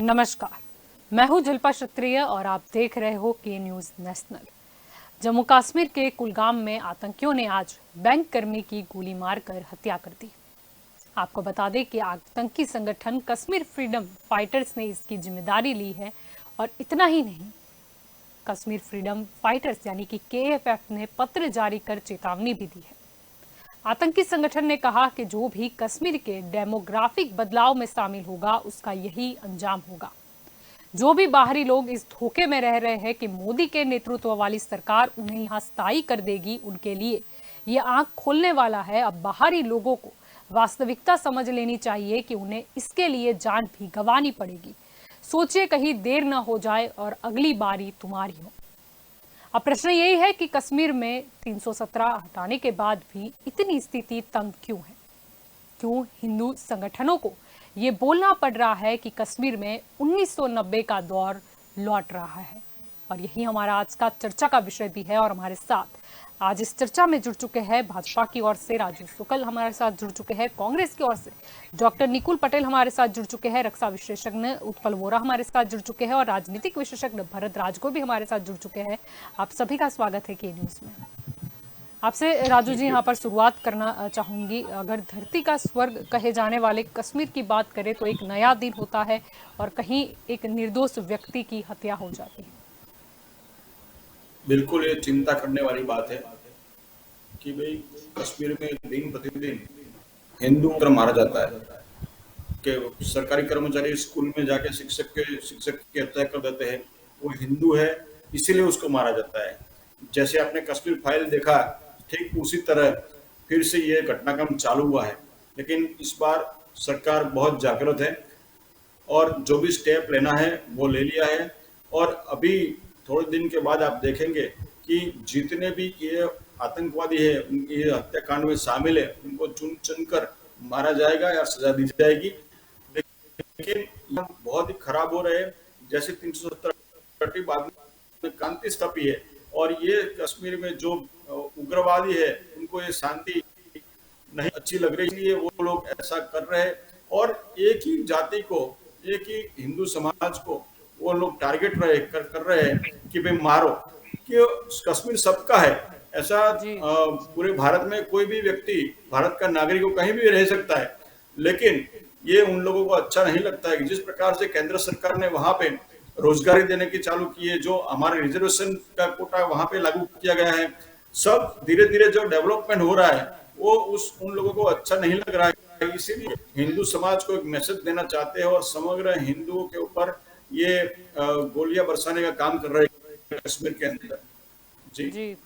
नमस्कार, मैं हूं जिल्पा क्षत्रिय और आप देख रहे हो के न्यूज नेशनल। जम्मू कश्मीर के कुलगाम में आतंकियों ने आज बैंक कर्मी की गोली मारकर हत्या कर दी। आपको बता दें कि आतंकी संगठन कश्मीर फ्रीडम फाइटर्स ने इसकी जिम्मेदारी ली है और इतना ही नहीं, कश्मीर फ्रीडम फाइटर्स यानी कि KFF ने पत्र जारी कर चेतावनी भी दी है। आतंकी संगठन ने कहा कि जो भी कश्मीर के डेमोग्राफिक बदलाव में शामिल होगा उसका यही अंजाम होगा। जो भी बाहरी लोग इस धोखे में रह रहे हैं कि मोदी के नेतृत्व वाली सरकार उन्हें यहाँ स्थायी कर देगी, उनके लिए ये आंख खोलने वाला है। अब बाहरी लोगों को वास्तविकता समझ लेनी चाहिए कि उन्हें इसके लिए जान भी गंवानी पड़ेगी। सोचिए कहीं देर न हो जाए और अगली बारी तुम्हारी हो। अब प्रश्न यही है कि कश्मीर में 317 हटाने के बाद भी इतनी स्थिति तंग क्यों है? क्यों हिंदू संगठनों को ये बोलना पड़ रहा है कि कश्मीर में 1990 का दौर लौट रहा है? और यही हमारा आज का चर्चा का विषय भी है। और हमारे साथ आज इस चर्चा में जुड़ चुके हैं भाजपा की ओर से राजू शुक्ल हमारे साथ जुड़ चुके हैं, कांग्रेस की ओर से डॉक्टर निकुल पटेल हमारे साथ जुड़ चुके हैं, रक्षा विशेषज्ञ उत्पल वोरा हमारे साथ जुड़ चुके हैं और राजनीतिक विशेषज्ञ भरत राजगो भी हमारे साथ जुड़ चुके हैं। आप सभी का स्वागत है के न्यूज में। आपसे राजू जी यहाँ पर शुरुआत करना चाहूंगी। अगर धरती का स्वर्ग कहे जाने वाले कश्मीर की बात करें तो एक नया दिन होता है और कहीं एक निर्दोष व्यक्ति की हत्या हो जाती है। बिल्कुल ये चिंता करने वाली बात है कि भाई कश्मीर में दिन प्रतिदिन हिंदुओं पर मारा जाता है कि सरकारी कर्मचारी स्कूल में जाके शिक्षक की हत्या कर देते हैं। वो हिंदू है इसीलिए उसको मारा जाता है। जैसे आपने कश्मीर फाइल देखा, ठीक उसी तरह फिर से ये घटनाक्रम चालू हुआ है। लेकिन इस बार सरकार बहुत जागरूक है और जो भी स्टेप लेना है वो ले लिया है। और अभी थोड़े दिन के बाद आप देखेंगे कि जितने भी ये आतंकवादी है, ये हत्याकांड में शामिल है, उनको चुन चुन कर मारा जाएगा या सजा दी जाएगी। लेकिन बहुत ही खराब हो रहे हैं। जैसे 370 बाद में क्रांति स्थापी है और ये कश्मीर में जो उग्रवादी है उनको ये शांति नहीं अच्छी लग रही, इसलिए वो लोग ऐसा कर रहे हैं। और एक ही जाति को, एक ही हिंदू समाज को वो लोग टारगेट कर रहे हैं कि भाई मारो, कि कश्मीर सबका है। ऐसा पूरे भारत में कोई भी व्यक्ति, भारत का नागरिक को कहीं भी रह सकता है। लेकिन ये उन लोगों को अच्छा नहीं लगता है कि जिस प्रकार से केंद्र सरकार ने वहां पे रोजगारी देने की चालू की है, जो हमारे रिजर्वेशन का कोटा वहां पे लागू किया गया है, सब धीरे धीरे जो डेवलपमेंट हो रहा है वो उन लोगों को अच्छा नहीं लग रहा है। इसीलिए हिंदू समाज को एक मैसेज देना चाहते हैं और समग्र हिंदुओं के ऊपर ये गोलियां बरसाने का काम कर रहे हैं कश्मीर के अंदर। जी,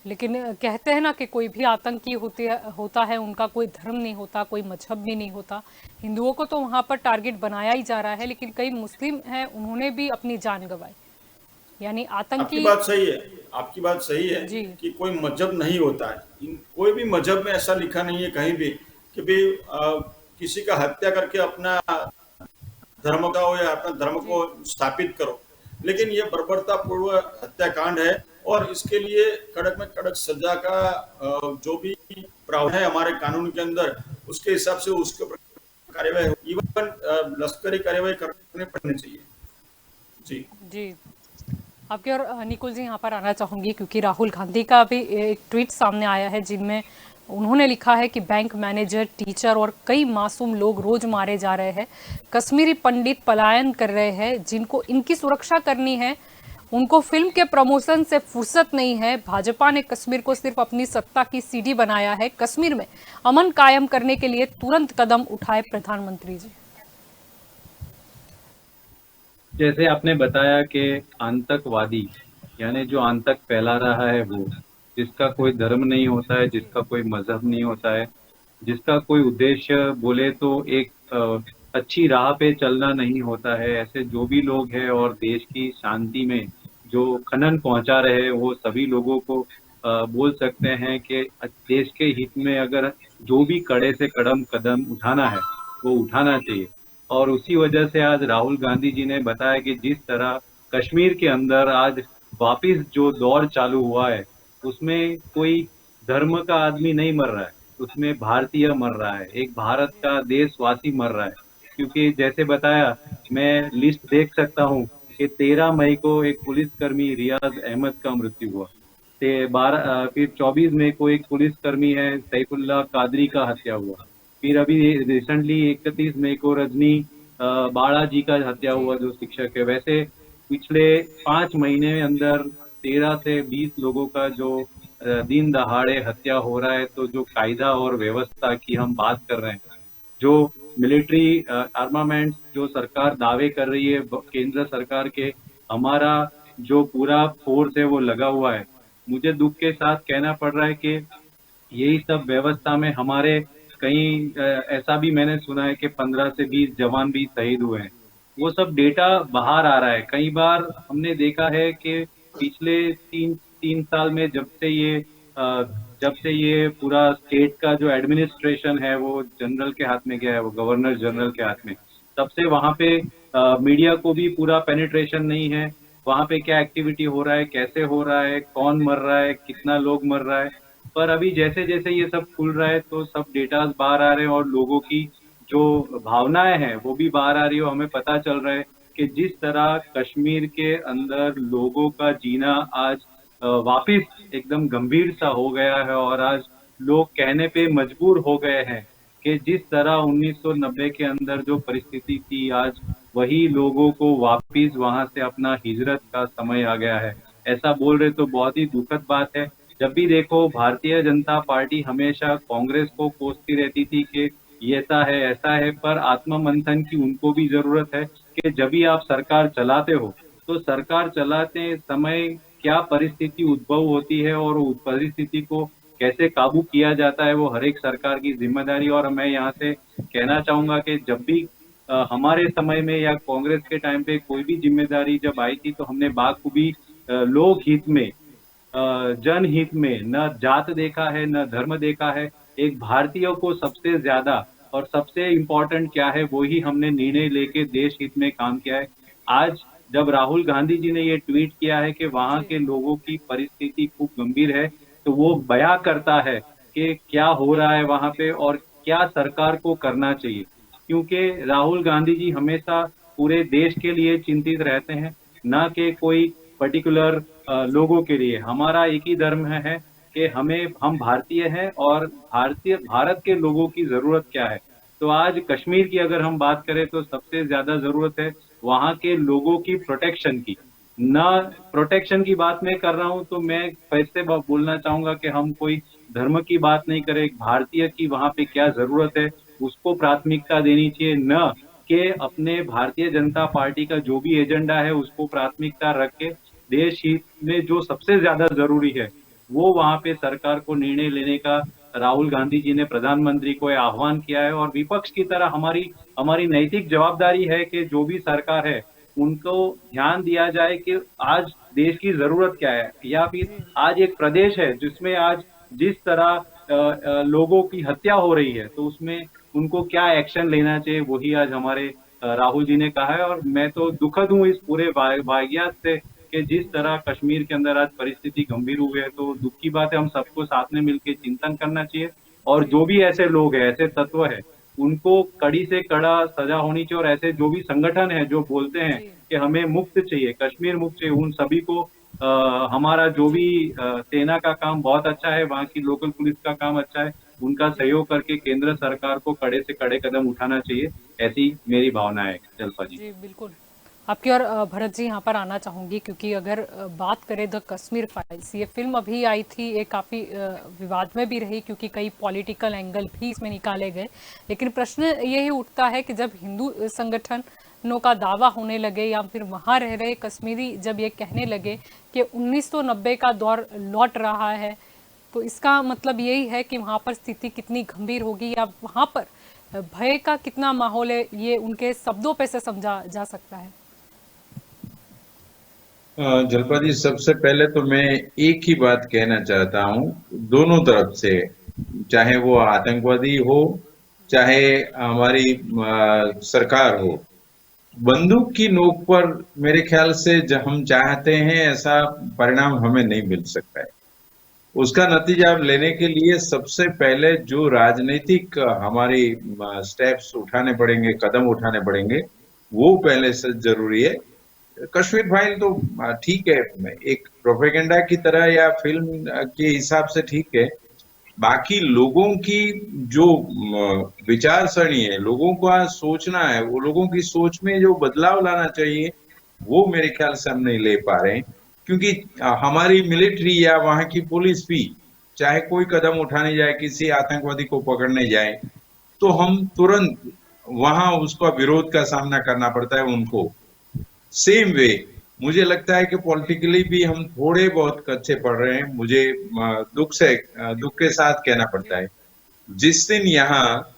लेकिन कहते हैं ना कि कोई भी आतंकी होता है, उनका कोई धर्म नहीं होता, कोई मजहब भी नहीं होता। हिंदुओं को तो वहां पर टारगेट बनाया ही जा रहा है, लेकिन कई मुस्लिम हैं, उन्होंने भी अपनी जान गंवाई। यानी आपकी आतंकी। बात सही है, आपकी बात सही है जी कि कोई मजहब नहीं होता है। कोई भी मजहब में ऐसा लिखा नहीं है कहीं भी कि भाई किसी का हत्या करके अपना धर्म का हो या अपना धर्म को स्थापित करो। लेकिन ये बर्बरतापूर्व हत्याकांड है और इसके लिए कड़क में कड़क सजा का जो भी प्रावधान है हमारे कानून के अंदर, उसके हिसाब से उसके कार्यवाही, इवन लश्करी कार्यवाही करने पड़नी चाहिए। जी जी, आपके और निकुल जी यहाँ पर आना चाहूंगी क्योंकि राहुल गांधी का भी एक ट्वीट सामने आया है जिनमें उन्होंने लिखा है कि बैंक मैनेजर, टीचर और कई मासूम लोग रोज मारे जा रहे हैं। कश्मीरी पंडित पलायन कर रहे हैं, जिनको इनकी सुरक्षा करनी है उनको फिल्म के प्रमोशन से फुर्सत नहीं है। भाजपा ने कश्मीर को सिर्फ अपनी सत्ता की सीढ़ी बनाया है। कश्मीर में अमन कायम करने के लिए तुरंत कदम उठाए प्रधानमंत्री जी। जैसे आपने बताया कि आतंकवादी यानी जो आतंक फैला रहा है वो, जिसका कोई धर्म नहीं होता है, जिसका कोई मजहब नहीं होता है, जिसका कोई उद्देश्य बोले तो एक अच्छी राह पे चलना नहीं होता है, ऐसे जो भी लोग हैं और देश की शांति में जो खनन पहुंचा रहे हैं, वो सभी लोगों को बोल सकते हैं कि देश के हित में अगर जो भी कड़े से कड़म कदम उठाना है वो उठाना चाहिए। और उसी वजह से आज राहुल गांधी जी ने बताया कि जिस तरह कश्मीर के अंदर आज वापिस जो दौर चालू हुआ है उसमें कोई धर्म का आदमी नहीं मर रहा है, उसमें भारतीय मर रहा है, एक भारत का देशवासी मर रहा है। क्योंकि जैसे बताया, मैं लिस्ट देख सकता हूँ कि 13 मई को एक पुलिसकर्मी रियाज अहमद का मृत्यु हुआ। फिर 24 मई को एक पुलिसकर्मी है सैफुल्लाह कादरी का हत्या हुआ। फिर अभी रिसेंटली 31 मई को रजनी बाड़ा जी का हत्या जी हुआ, जो शिक्षक है। वैसे पिछले 5 महीने में अंदर 13 से 20 लोगों का जो दिन दहाड़े हत्या हो रहा है, तो जो कायदा और व्यवस्था की हम बात कर रहे हैं, जो मिलिट्री आर्मामेंट जो सरकार दावे कर रही है केंद्र सरकार के, हमारा जो पूरा फोर्स है वो लगा हुआ है। मुझे दुख के साथ कहना पड़ रहा है कि यही सब व्यवस्था में हमारे कहीं ऐसा भी मैंने सुना है कि 15 से 20 जवान भी शहीद हुए हैं। वो सब डेटा बाहर आ रहा है। कई बार हमने देखा है कि पिछले तीन तीन साल में जब से ये पूरा स्टेट का जो एडमिनिस्ट्रेशन है वो जनरल के हाथ में गया है, वो गवर्नर जनरल के हाथ में, तब से वहाँ पे मीडिया को भी पूरा पेनिट्रेशन नहीं है। वहाँ पे क्या एक्टिविटी हो रहा है, कैसे हो रहा है, कौन मर रहा है, कितना लोग मर रहा है। पर अभी जैसे जैसे ये सब खुल रहा है तो सब डेटाज बाहर आ रहे हैं और लोगों की जो भावनाएं हैं वो भी बाहर आ रही है। हमें पता चल रहा है कि जिस तरह कश्मीर के अंदर लोगों का जीना आज वापिस एकदम गंभीर सा हो गया है, और आज लोग कहने पे मजबूर हो गए हैं कि जिस तरह 1990 के अंदर जो परिस्थिति थी, आज वही लोगों को वापिस वहां से अपना हिजरत का समय आ गया है। ऐसा बोल रहे तो बहुत ही दुखद बात है। जब भी देखो भारतीय जनता पार्टी हमेशा कांग्रेस को कोसती रहती थी कि ये ऐसा है, पर आत्ममंथन की उनको भी जरूरत है कि जब भी आप सरकार चलाते हो तो सरकार चलाते समय क्या परिस्थिति उद्भव होती है और उस परिस्थिति को कैसे काबू किया जाता है, वो हर एक सरकार की जिम्मेदारी। और मैं यहाँ से कहना चाहूंगा कि जब भी हमारे समय में या कांग्रेस के टाइम पे कोई भी जिम्मेदारी जब आई थी तो हमने बाखूबी लोक हित में, जनहित में, न जात देखा है न धर्म देखा है। एक भारतीय को सबसे ज्यादा और सबसे इम्पोर्टेंट क्या है वही हमने निर्णय लेके देश हित में काम किया है। आज जब राहुल गांधी जी ने ये ट्वीट किया है कि वहां के लोगों की परिस्थिति खूब गंभीर है, तो वो बयां करता है कि क्या हो रहा है वहां पे और क्या सरकार को करना चाहिए। क्योंकि राहुल गांधी जी हमेशा पूरे देश के लिए चिंतित रहते हैं, ना कि कोई पर्टिकुलर लोगों के लिए। हमारा एक ही धर्म है कि हम भारतीय हैं और भारत के लोगों की जरूरत क्या है। तो आज कश्मीर की अगर हम बात करें तो सबसे ज्यादा जरूरत है वहां के लोगों की प्रोटेक्शन की। ना प्रोटेक्शन की बात मैं कर रहा हूं तो मैं फिर से बोलना चाहूंगा कि हम कोई धर्म की बात नहीं करें। भारतीय की वहां पे क्या जरूरत है उसको प्राथमिकता देनी चाहिए, न कि अपने भारतीय जनता पार्टी का जो भी एजेंडा है उसको प्राथमिकता रख के देश हित में जो सबसे ज्यादा जरूरी है वो वहां पे सरकार को निर्णय लेने का राहुल गांधी जी ने प्रधानमंत्री को आह्वान किया है। और विपक्ष की तरह हमारी नैतिक जवाबदारी है कि जो भी सरकार है उनको ध्यान दिया जाए कि आज देश की जरूरत क्या है, या फिर आज एक प्रदेश है जिसमें आज जिस तरह लोगों की हत्या हो रही है तो उसमें उनको क्या एक्शन लेना चाहिए वही आज हमारे राहुल जी ने कहा है। और मैं तो दुखद हूँ इस पूरे वाकयात से कि जिस तरह कश्मीर के अंदर आज परिस्थिति गंभीर हुई है। तो दुख की बात है, हम सबको साथ में मिलकर चिंतन करना चाहिए और जो भी ऐसे लोग हैं, ऐसे तत्व है, उनको कड़ी से कड़ा सजा होनी चाहिए। और ऐसे जो भी संगठन है जो बोलते हैं कि हमें मुक्त चाहिए, कश्मीर मुक्त चाहिए, उन सभी को हमारा जो भी सेना का काम बहुत अच्छा है, वहाँ की लोकल पुलिस का काम अच्छा है, उनका सहयोग करके केंद्र सरकार को कड़े से कड़े कदम उठाना चाहिए। ऐसी मेरी भावना है जल्पा जी। जी बिल्कुल। आपकी और भरत जी यहाँ पर आना चाहूंगी, क्योंकि अगर बात करें द कश्मीर फाइल्स, ये फिल्म अभी आई थी, ये काफ़ी विवाद में भी रही क्योंकि कई पॉलिटिकल एंगल भी इसमें निकाले गए। लेकिन प्रश्न यही उठता है कि जब हिंदू संगठनों का दावा होने लगे या फिर वहाँ रह रहे कश्मीरी जब ये कहने लगे कि 1990 का दौर लौट रहा है, तो इसका मतलब यही है कि वहाँ पर स्थिति कितनी गंभीर होगी या वहाँ पर भय का कितना माहौल है, ये उनके शब्दों पे से समझा जा सकता है। जलपा जी, सबसे पहले तो मैं एक ही बात कहना चाहता हूँ दोनों तरफ से, चाहे वो आतंकवादी हो चाहे हमारी सरकार हो, बंदूक की नोक पर मेरे ख्याल से जब हम चाहते हैं ऐसा परिणाम हमें नहीं मिल सकता है। उसका नतीजा लेने के लिए सबसे पहले जो राजनीतिक हमारी स्टेप्स उठाने पड़ेंगे, कदम उठाने पड़ेंगे, वो पहले से जरूरी है। कश्मीर फाइल तो ठीक है, एक प्रोपेगेंडा की तरह या फिल्म के हिसाब से ठीक है। बाकी लोगों की जो विचार सरणी है, लोगों का सोचना है, वो लोगों की सोच में जो बदलाव लाना चाहिए, वो मेरे ख्याल से हम नहीं ले पा रहे हैं। क्योंकि हमारी मिलिट्री या वहां की पुलिस भी चाहे कोई कदम उठाने जाए, किसी आतंकवादी को पकड़ने जाए, तो हम तुरंत वहां उसका विरोध का सामना करना पड़ता है उनको। सेम वे मुझे लगता है कि पॉलिटिकली भी हम थोड़े बहुत कच्चे पड़ रहे हैं। मुझे दुख के साथ कहना पड़ता है, जिस दिन यहाँ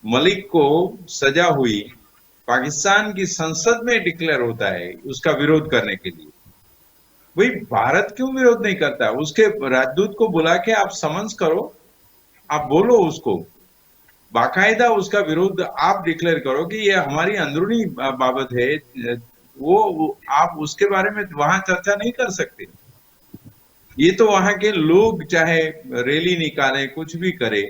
मलिक को सजा हुई, पाकिस्तान की संसद में डिक्लेयर होता है उसका विरोध करने के लिए, भाई भारत क्यों विरोध नहीं करता? उसके राजदूत को बुला के आप समन्स करो, आप बोलो उसको, बाकायदा उसका विरोध आप डिक्लेयर करो कि ये हमारी अंदरूनी बाबत है, वो आप उसके बारे में वहां चर्चा नहीं कर सकते। ये तो वहां के लोग चाहे रैली निकाले, कुछ भी करे,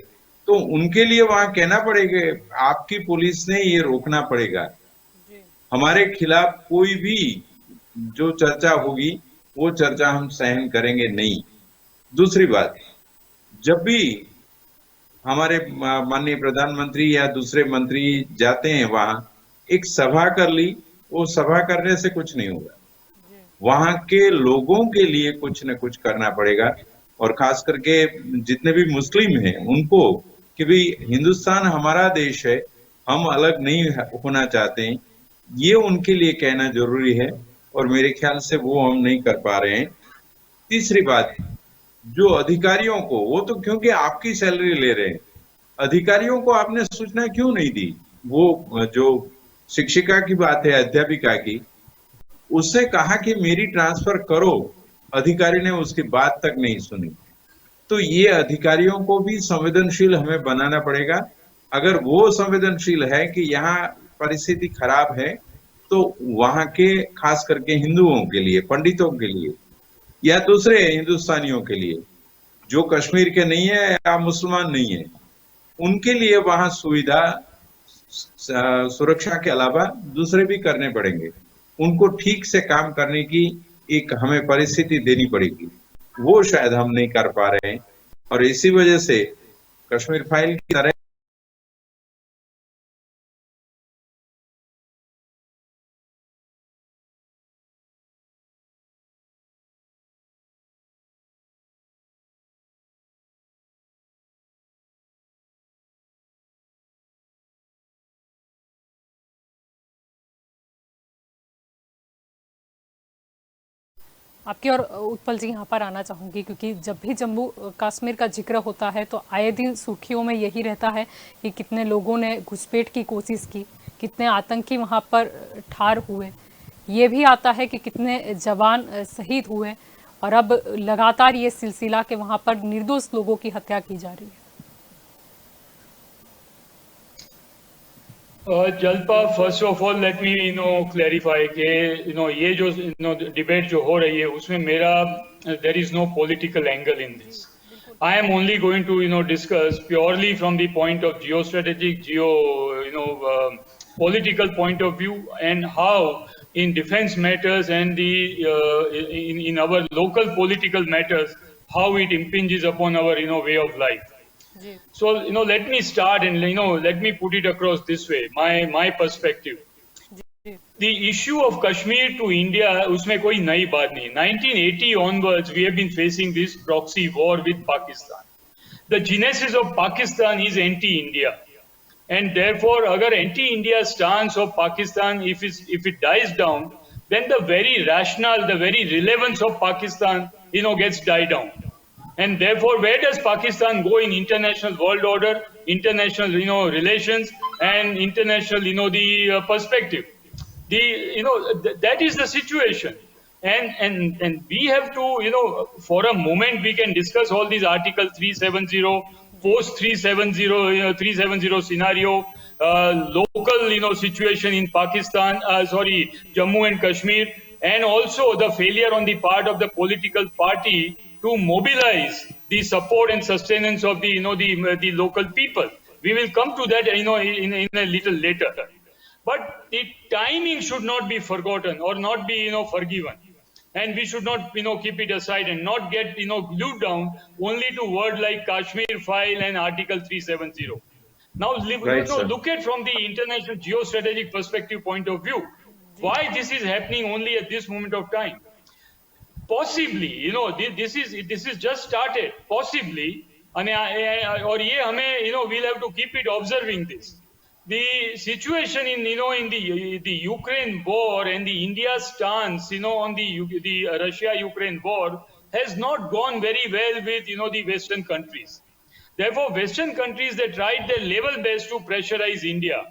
तो उनके लिए वहां कहना पड़ेगा, आपकी पुलिस ने ये रोकना पड़ेगा। हमारे खिलाफ कोई भी जो चर्चा होगी, वो चर्चा हम सहन करेंगे नहीं। दूसरी बात, जब भी हमारे माननीय प्रधानमंत्री या दूसरे मंत्री जाते हैं वहां, एक सभा कर ली, वो सभा करने से कुछ नहीं होगा। वहां के लोगों के लिए कुछ न कुछ करना पड़ेगा, और खास करके जितने भी मुस्लिम हैं उनको, कि भाई हिंदुस्तान हमारा देश है, हम अलग नहीं होना चाहते हैं, ये उनके लिए कहना जरूरी है, और मेरे ख्याल से वो हम नहीं कर पा रहे हैं। तीसरी बात, जो अधिकारियों को, वो तो क्योंकि आपकी सैलरी ले रहे हैं, अधिकारियों को आपने सूचना क्यों नहीं दी? वो जो शिक्षिका की बात है, अध्यापिका की, उससे कहा कि मेरी ट्रांसफर करो, अधिकारी ने उसकी बात तक नहीं सुनी। तो ये अधिकारियों को भी संवेदनशील हमें बनाना पड़ेगा। अगर वो संवेदनशील है कि यहाँ परिस्थिति खराब है, तो वहां के खास करके हिंदुओं के लिए, पंडितों के लिए या दूसरे हिंदुस्तानियों के लिए जो कश्मीर के नहीं है या मुसलमान नहीं है, उनके लिए वहां सुविधा, सुरक्षा के अलावा दूसरे भी करने पड़ेंगे। उनको ठीक से काम करने की एक हमें परिस्थिति देनी पड़ेगी, वो शायद हम नहीं कर पा रहे हैं, और इसी वजह से कश्मीर फाइल की तरह आपकी और उत्पल जी यहाँ पर आना चाहूँगी, क्योंकि जब भी जम्मू कश्मीर का जिक्र होता है तो आए दिन सुर्खियों में यही रहता है कि कितने लोगों ने घुसपैठ की कोशिश की, कितने आतंकी वहाँ पर ठार हुए, ये भी आता है कि कितने जवान शहीद हुए, और अब लगातार ये सिलसिला कि वहाँ पर निर्दोष लोगों की हत्या की जा रही है। Jalpa, first of all let me clarify कि ये जो डिबेट जो हो रही है उसमें मेरा there is no political angle in this. I am only going to discuss purely from the point of geostrategic, political point of view, and how in defense matters and in our local political matters, how it impinges upon our way of life. So let me start and let me put it across this way, my perspective. The issue of Kashmir to India, उसमें कोई नई बात नहीं. 1980 onwards, we have been facing this proxy war with Pakistan. The genesis of Pakistan is anti-India, and therefore, अगर anti-India stance of Pakistan, if it dies down, then the very rationale, the very relevance of Pakistan, gets died down. And therefore, where does Pakistan go in international world order, international, relations, and international, the perspective? That is the situation, and we have to, for a moment we can discuss all these Article 370, post 370, 370 scenario, local, situation in Pakistan, Jammu and Kashmir, and also the failure on the part of the political party to mobilize the support and sustenance of the the local people. We will come to that in a little later. But the timing should not be forgotten or not be forgiven, and we should not keep it aside and not get glued down only to word like Kashmir file and Article 370. Now Right, sir. look at from the international geostrategic perspective point of view why this is happening only at this moment of time. Possibly, this is just started. Possibly, and or ye hame, we'll have to keep it observing this. The situation in the Ukraine war and the India's stance on the Russia-Ukraine war has not gone very well with the Western countries. Therefore, Western countries, they tried their level best to pressurize India.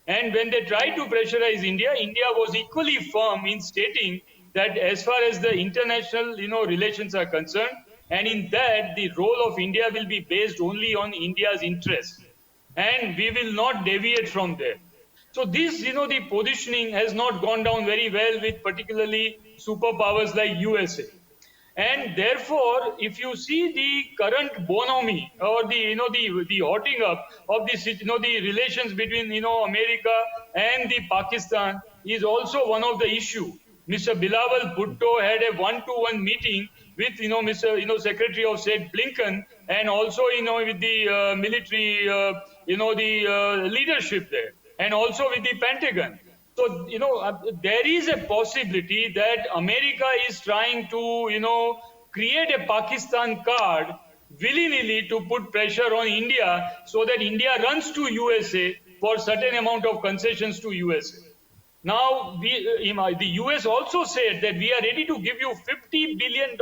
And when they tried to pressurize India, India was equally firm in stating that as far as the international relations are concerned, and in that the role of India will be based only on India's interests, and we will not deviate from there. So this the positioning has not gone down very well with particularly superpowers like USA. And therefore, if you see the current bonhomie or the hotting up of the relations between America and the Pakistan is also one of the issue. Mr. Bilawal Bhutto had a one-to-one meeting with Mr. Secretary of State Blinken, and also with the military the leadership there, and also with the Pentagon. So, there is a possibility that America is trying to, create a Pakistan card willy-nilly to put pressure on India so that India runs to USA for certain amount of concessions to USA. Now, the US also said that we are ready to give you $50 billion.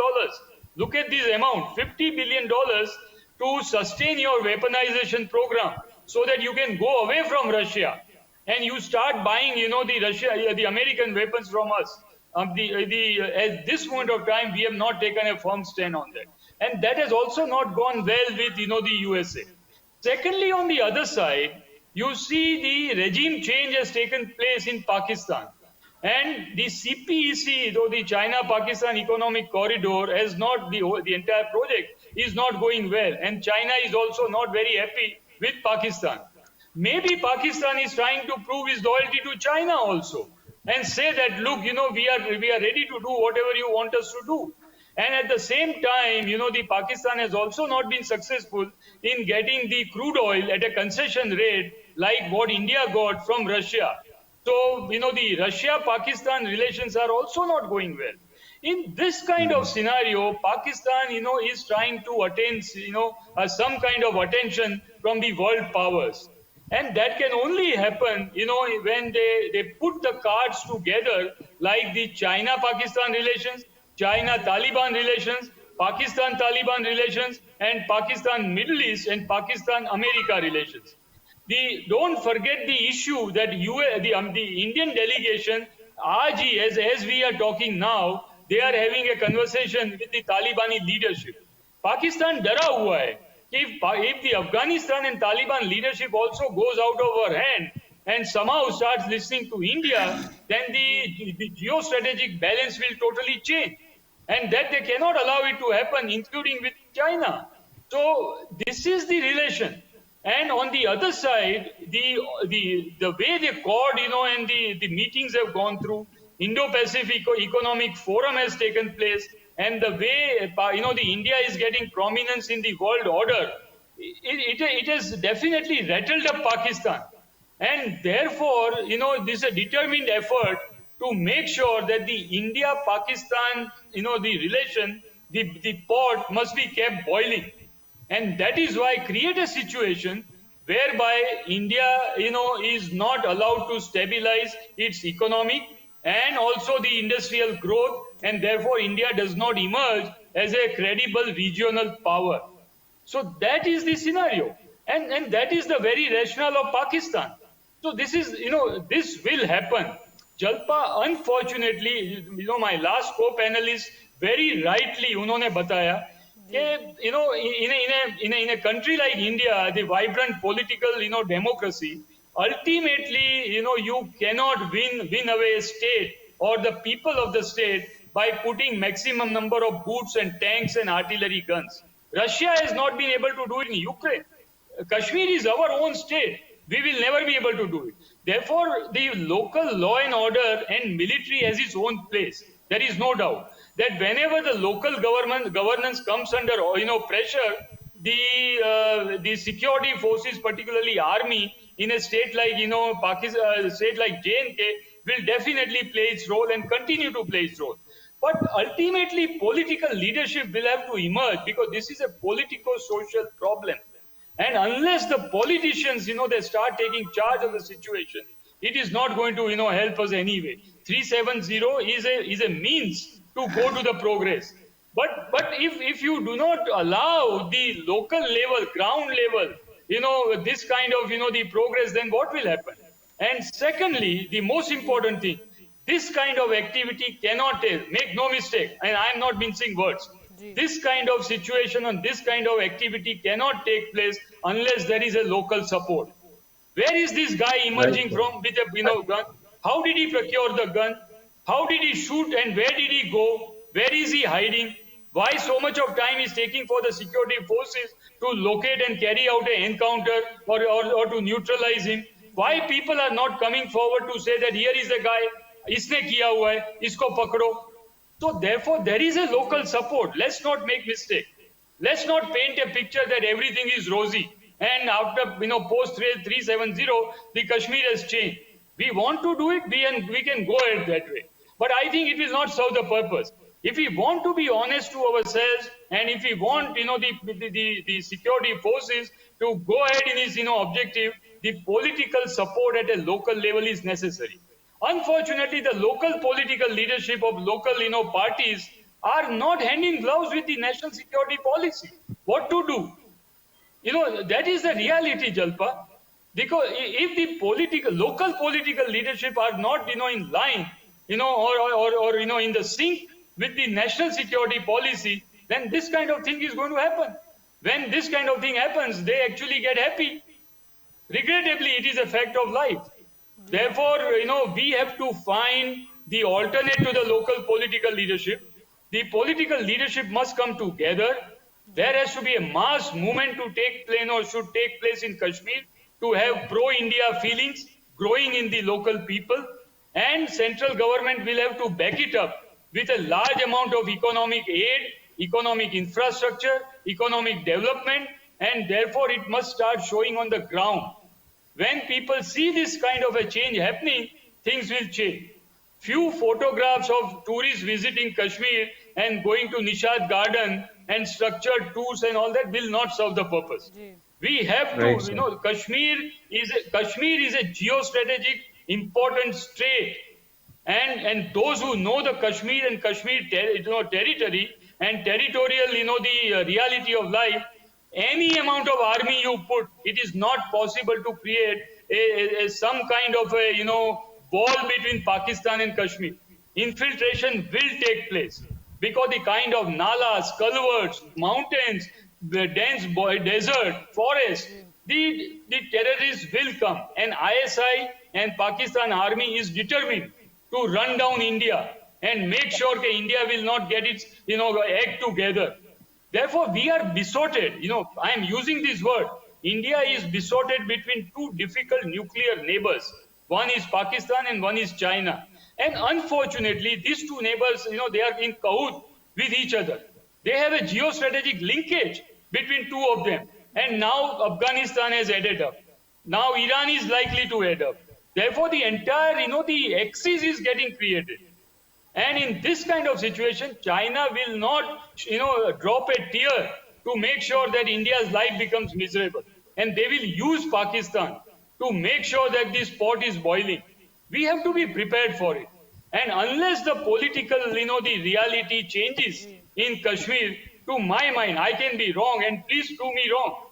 Look at this amount, $50 billion to sustain your weaponization program so that you can go away from Russia and you start buying, the American weapons from us. At this moment of time, we have not taken a firm stand on that. And that has also not gone well with, the USA. Secondly, on the other side, you see the regime change has taken place in Pakistan. And the CPEC, though the China-Pakistan Economic Corridor, has not, the entire project is not going well. And China is also not very happy with Pakistan. Maybe Pakistan is trying to prove its loyalty to China also and say that, look, we are ready to do whatever you want us to do. And at the same time, the Pakistan has also not been successful in getting the crude oil at a concession rate like what India got from Russia. So, the Russia-Pakistan relations are also not going well. In this kind of scenario, Pakistan, is trying to attain, some kind of attention from the world powers. And that can only happen, when they put the cards together like the China-Pakistan relations, China-Taliban relations, Pakistan-Taliban relations, and Pakistan-Middle East and Pakistan-America relations. Don't forget the issue that the Indian delegation, as we are talking now, they are having a conversation with the Talibani leadership. Pakistan डरा हुआ है if the Afghanistan and Taliban leadership also goes out of our hand and somehow starts listening to India, then the geostrategic balance will totally change. And that they cannot allow it to happen, including with China. So this is the relation. And on the other side, the way the Quad, and the meetings have gone through, Indo-Pacific Economic Forum has taken place, and the way, the India is getting prominence in the world order, it has definitely rattled up Pakistan. And therefore, this is a determined effort to make sure that the India-Pakistan, the relation, the pot must be kept boiling. And that is why create a situation whereby India, is not allowed to stabilize its economic and also the industrial growth, and therefore India does not emerge as a credible regional power. So that is the scenario. And that is the very rationale of Pakistan. So this is, this will happen. Jalpa, unfortunately, my last co-panelist very rightly, unhone bataya, in a country like India, the vibrant political, democracy, ultimately, you cannot win away a state or the people of the state by putting maximum number of boots and tanks and artillery guns. Russia has not been able to do it in Ukraine. Kashmir is our own state. We will never be able to do it. Therefore, the local law and order and military has its own place. There is no doubt that whenever the local governance comes under pressure, the security forces, particularly army, in a state like Pakistan, state like J&K, will definitely play its role and continue to play its role. But ultimately, political leadership will have to emerge because this is a politico-social problem. And unless the politicians, they start taking charge of the situation, it is not going to, help us anyway. 370 is a means to go to the progress. But if you do not allow the local level, ground level, this kind of, the progress, then what will happen? And secondly, the most important thing, this kind of activity cannot make no mistake, and I am not mincing words. This kind of situation and this kind of activity cannot take place unless there is a local support. Where is this guy emerging from with a gun? How did he procure the gun? How did he shoot and where did he go? Where is he hiding? Why so much of time is taking for the security forces to locate and carry out an encounter or to neutralize him? Why people are not coming forward to say that here is the guy, इसने किया हुआ है, इसको पकड़ो. So therefore, there is a local support. Let's not make mistake. Let's not paint a picture that everything is rosy. And after post 370, the Kashmir has changed. We want to do it, we can go ahead that way. But I think it will not serve the purpose. If we want to be honest to ourselves, and if we want the security forces to go ahead in its objective, the political support at a local level is necessary. Unfortunately, the local political leadership of local parties are not hand in gloves with the national security policy. What to do? That is the reality, Jalpa. Because if the local political leadership are not in line, or in the sync with the national security policy, then this kind of thing is going to happen. When this kind of thing happens, they actually get happy. Regrettably, it is a fact of life. Therefore, we have to find the alternate to the local political leadership. The political leadership must come together. There has to be a mass movement to take place or should take place in Kashmir to have pro-India feelings growing in the local people. And central government will have to back it up with a large amount of economic aid, economic infrastructure, economic development, and therefore it must start showing on the ground. When people see this kind of a change happening, things will change. Few photographs of tourists visiting Kashmir and going to Nishad Garden and structured tours and all that will not serve the purpose. We have to, Kashmir is a geostrategic important state. And those who know the Kashmir and Kashmir territory and territorial, the reality of life, any amount of army you put, it is not possible to create some kind of a, wall between Pakistan and Kashmir. Infiltration will take place because the kind of nalas, culverts, mountains, the dense desert, forest, the terrorists will come. And ISI and Pakistan army is determined to run down India and make sure that India will not get its, act together. Therefore, we are besotted. I am using this word. India is besotted between two difficult nuclear neighbors. One is Pakistan and one is China. And unfortunately, these two neighbors, they are in cahoot with each other. They have a geostrategic linkage between two of them. And now Afghanistan has added up. Now Iran is likely to add up. Therefore, the entire, the axis is getting created. And in this kind of situation, China will not, drop a tear to make sure that India's life becomes miserable. And they will use Pakistan to make sure that this pot is boiling. We have to be prepared for it. And unless the political, the reality changes in Kashmir, to my mind, I can be wrong, and please prove me wrong.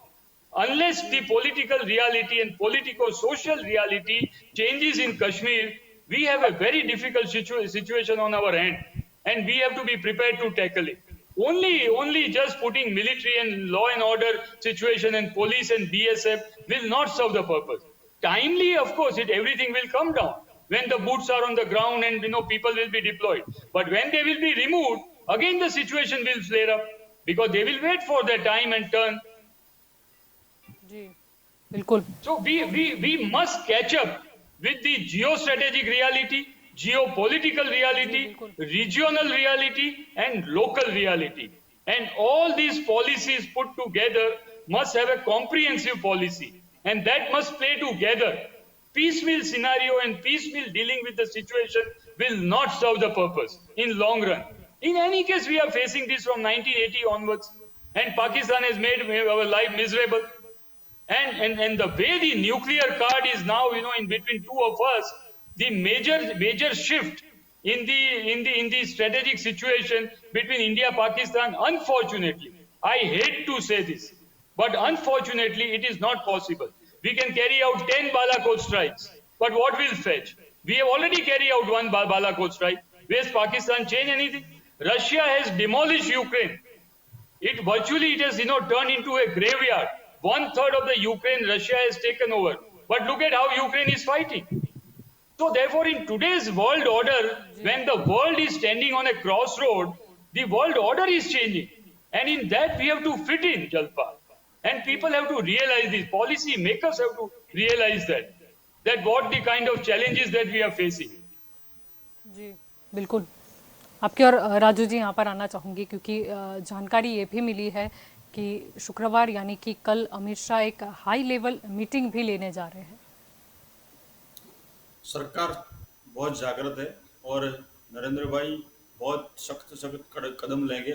Unless the political reality and politico-social reality changes in Kashmir, we have a very difficult situation on our hand, and we have to be prepared to tackle it. Only just putting military and law and order situation and police and BSF will not serve the purpose. Timely, of course, everything will come down when the boots are on the ground and people will be deployed. But when they will be removed, again the situation will flare up. because they will wait for their time and turn. जी बिल्कुल। So we must catch up with the geostrategic reality, geopolitical reality, regional reality, and local reality. And all these policies put together must have a comprehensive policy, and that must play together. Piecemeal scenario and piecemeal dealing with the situation will not serve the purpose in long run. In any case, we are facing this from 1980 onwards, and Pakistan has made our life miserable. And the way the nuclear card is now, in between two of us, the major shift in the strategic situation between India Pakistan, unfortunately, I hate to say this, but unfortunately it is not possible. We can carry out 10 Balakot strikes, but what will fetch? We have already carried out one Balakot strike. Where's Pakistan change anything? Russia has demolished Ukraine. It has turned into a graveyard. 1/3 of the Ukraine Russia has taken over. But look at how Ukraine is fighting. So therefore, in today's world order, when the world is standing on a crossroad, the world order is changing. And in that we have to fit in, Jalpa. And people have to realize this. Policy makers have to realize that what the kind of challenges that we are facing. जी बिल्कुल। आपके और राजू जी यहाँ पर आना चाहूँगी, क्योंकि जानकारी ये भी मिली है कि शुक्रवार यानी कि कल अमित शाह एक हाई लेवल मीटिंग भी लेने जा रहे हैं। सरकार बहुत जागृत है और नरेंद्र भाई बहुत सख्त कदम लेंगे,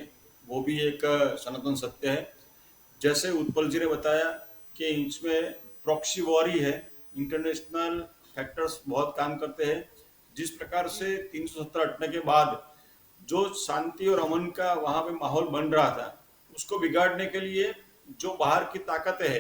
वो भी एक सनातन सत्य है। जैसे उत्पल जी ने बताया कि इसमें प्रॉक्सी वॉर ही है, इंटरनेशनल फैक्टर्स बहुत काम करते हैं। जिस प्रकार से 370 हटने के बाद जो शांति और अमन का वहां पे माहौल बन रहा था, उसको बिगाड़ने के लिए जो बाहर की ताकतें है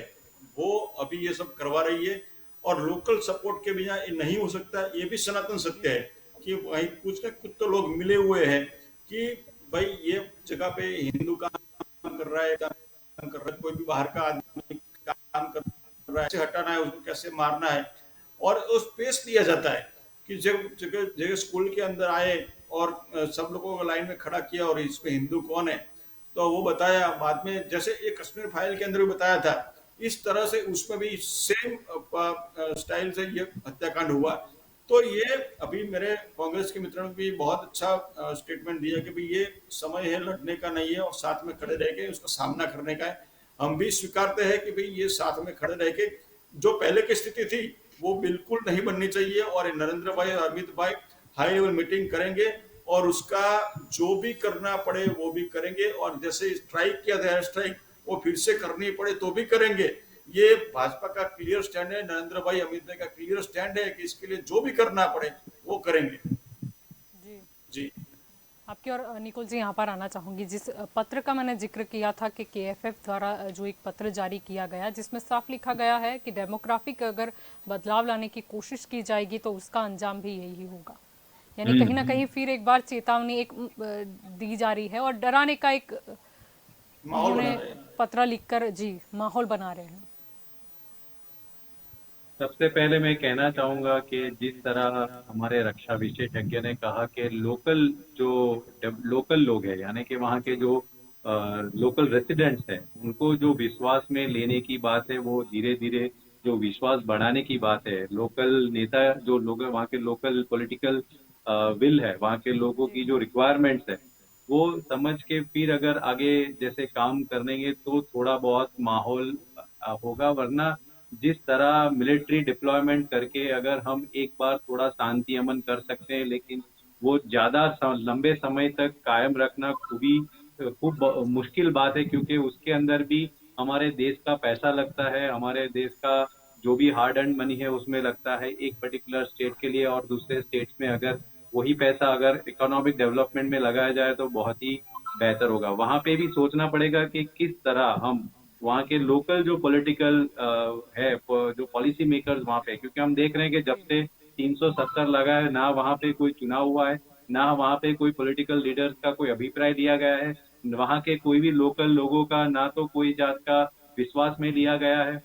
वो अभी ये सब करवा रही है। और लोकल सपोर्ट के बिना ये नहीं हो सकता। ये भी सनातन सत्य है कि वही कुछ न कुछ तो लोग मिले हुए हैं कि भाई ये जगह पे हिंदू काम कर रहा है, काम कर रहा है, कोई भी बाहर का आदमी काम कर रहा है, कैसे हटाना है, उसको कैसे मारना है। और उस पेश दिया जाता है कि जब जगह स्कूल के अंदर आए और सब लोगों को लाइन में खड़ा किया और इसमें हिंदू कौन है तो वो बताया। बाद में जैसे एक कश्मीर फाइल के अंदर भी बताया था, इस तरह से उसमें भी सेम स्टाइल से ये हत्याकांड हुआ। तो ये अभी मेरे कांग्रेस के मित्रों ने भी बहुत अच्छा स्टेटमेंट दिया कि भाई ये समय है लड़ने का नहीं है और साथ में खड़े रह के उसका सामना करने का है। हम भी स्वीकारते हैं कि भाई ये साथ में खड़े रह के जो पहले की स्थिति थी वो बिल्कुल नहीं बननी चाहिए। और नरेंद्र भाई और अमित भाई हाई लेवल मीटिंग करेंगे और उसका जो भी करना पड़े वो भी करेंगे। और जैसे स्ट्राइक किया था, एयर स्ट्राइक, वो फिर से करनी पड़े तो भी करेंगे। ये भाजपा का क्लियर स्टैंड है, नरेंद्र भाई अमित भाई का क्लियर स्टैंड है कि इसके लिए जो भी करना पड़े वो करेंगे। जी जी आपके और निकुल जी यहाँ पर आना चाहूँगी। जिस पत्र का मैंने जिक्र किया था कि KFF द्वारा जो एक पत्र जारी किया गया जिसमें साफ लिखा गया है कि डेमोग्राफिक अगर बदलाव लाने की कोशिश की जाएगी तो उसका अंजाम भी यही होगा। यानी कहीं ना कहीं फिर एक बार चेतावनी एक दी जा रही है और डराने का एक पत्र लिखकर जी माहौल बना रहे हैं। सबसे पहले मैं कहना चाहूंगा कि जिस तरह हमारे रक्षा विशेषज्ञ ने कहा कि लोकल लोग हैं, यानी कि वहाँ के जो लोकल रेसिडेंट्स हैं, उनको जो विश्वास में लेने की बात है वो धीरे धीरे जो विश्वास बढ़ाने की बात है। लोकल नेता जो लोग वहाँ के लोकल पॉलिटिकल विल है, वहाँ के लोगों की जो रिक्वायरमेंट्स है वो समझ के फिर अगर आगे जैसे काम करेंगे तो थोड़ा बहुत माहौल होगा। वरना जिस तरह मिलिट्री डिप्लॉयमेंट करके अगर हम एक बार थोड़ा शांति अमन कर सकते हैं, लेकिन वो ज्यादा लंबे समय तक कायम रखना खूब मुश्किल बात है, क्योंकि उसके अंदर भी हमारे देश का पैसा लगता है, हमारे देश का जो भी हार्ड अर्न मनी है उसमें लगता है एक पर्टिकुलर स्टेट के लिए। और दूसरे स्टेट्स में अगर वही पैसा अगर इकोनॉमिक डेवलपमेंट में लगाया जाए तो बहुत ही बेहतर होगा। वहां पे भी सोचना पड़ेगा कि किस तरह हम वहाँ के लोकल जो पॉलिटिकल है, जो पॉलिसी मेकर्स वहाँ पे, क्योंकि हम देख रहे हैं कि जब से 370 लगा है ना वहाँ पे कोई चुनाव हुआ है, ना वहाँ पे कोई पॉलिटिकल लीडर्स का कोई अभिप्राय दिया गया है, वहाँ के कोई भी लोकल लोगों का ना तो कोई जात का विश्वास में लिया गया है।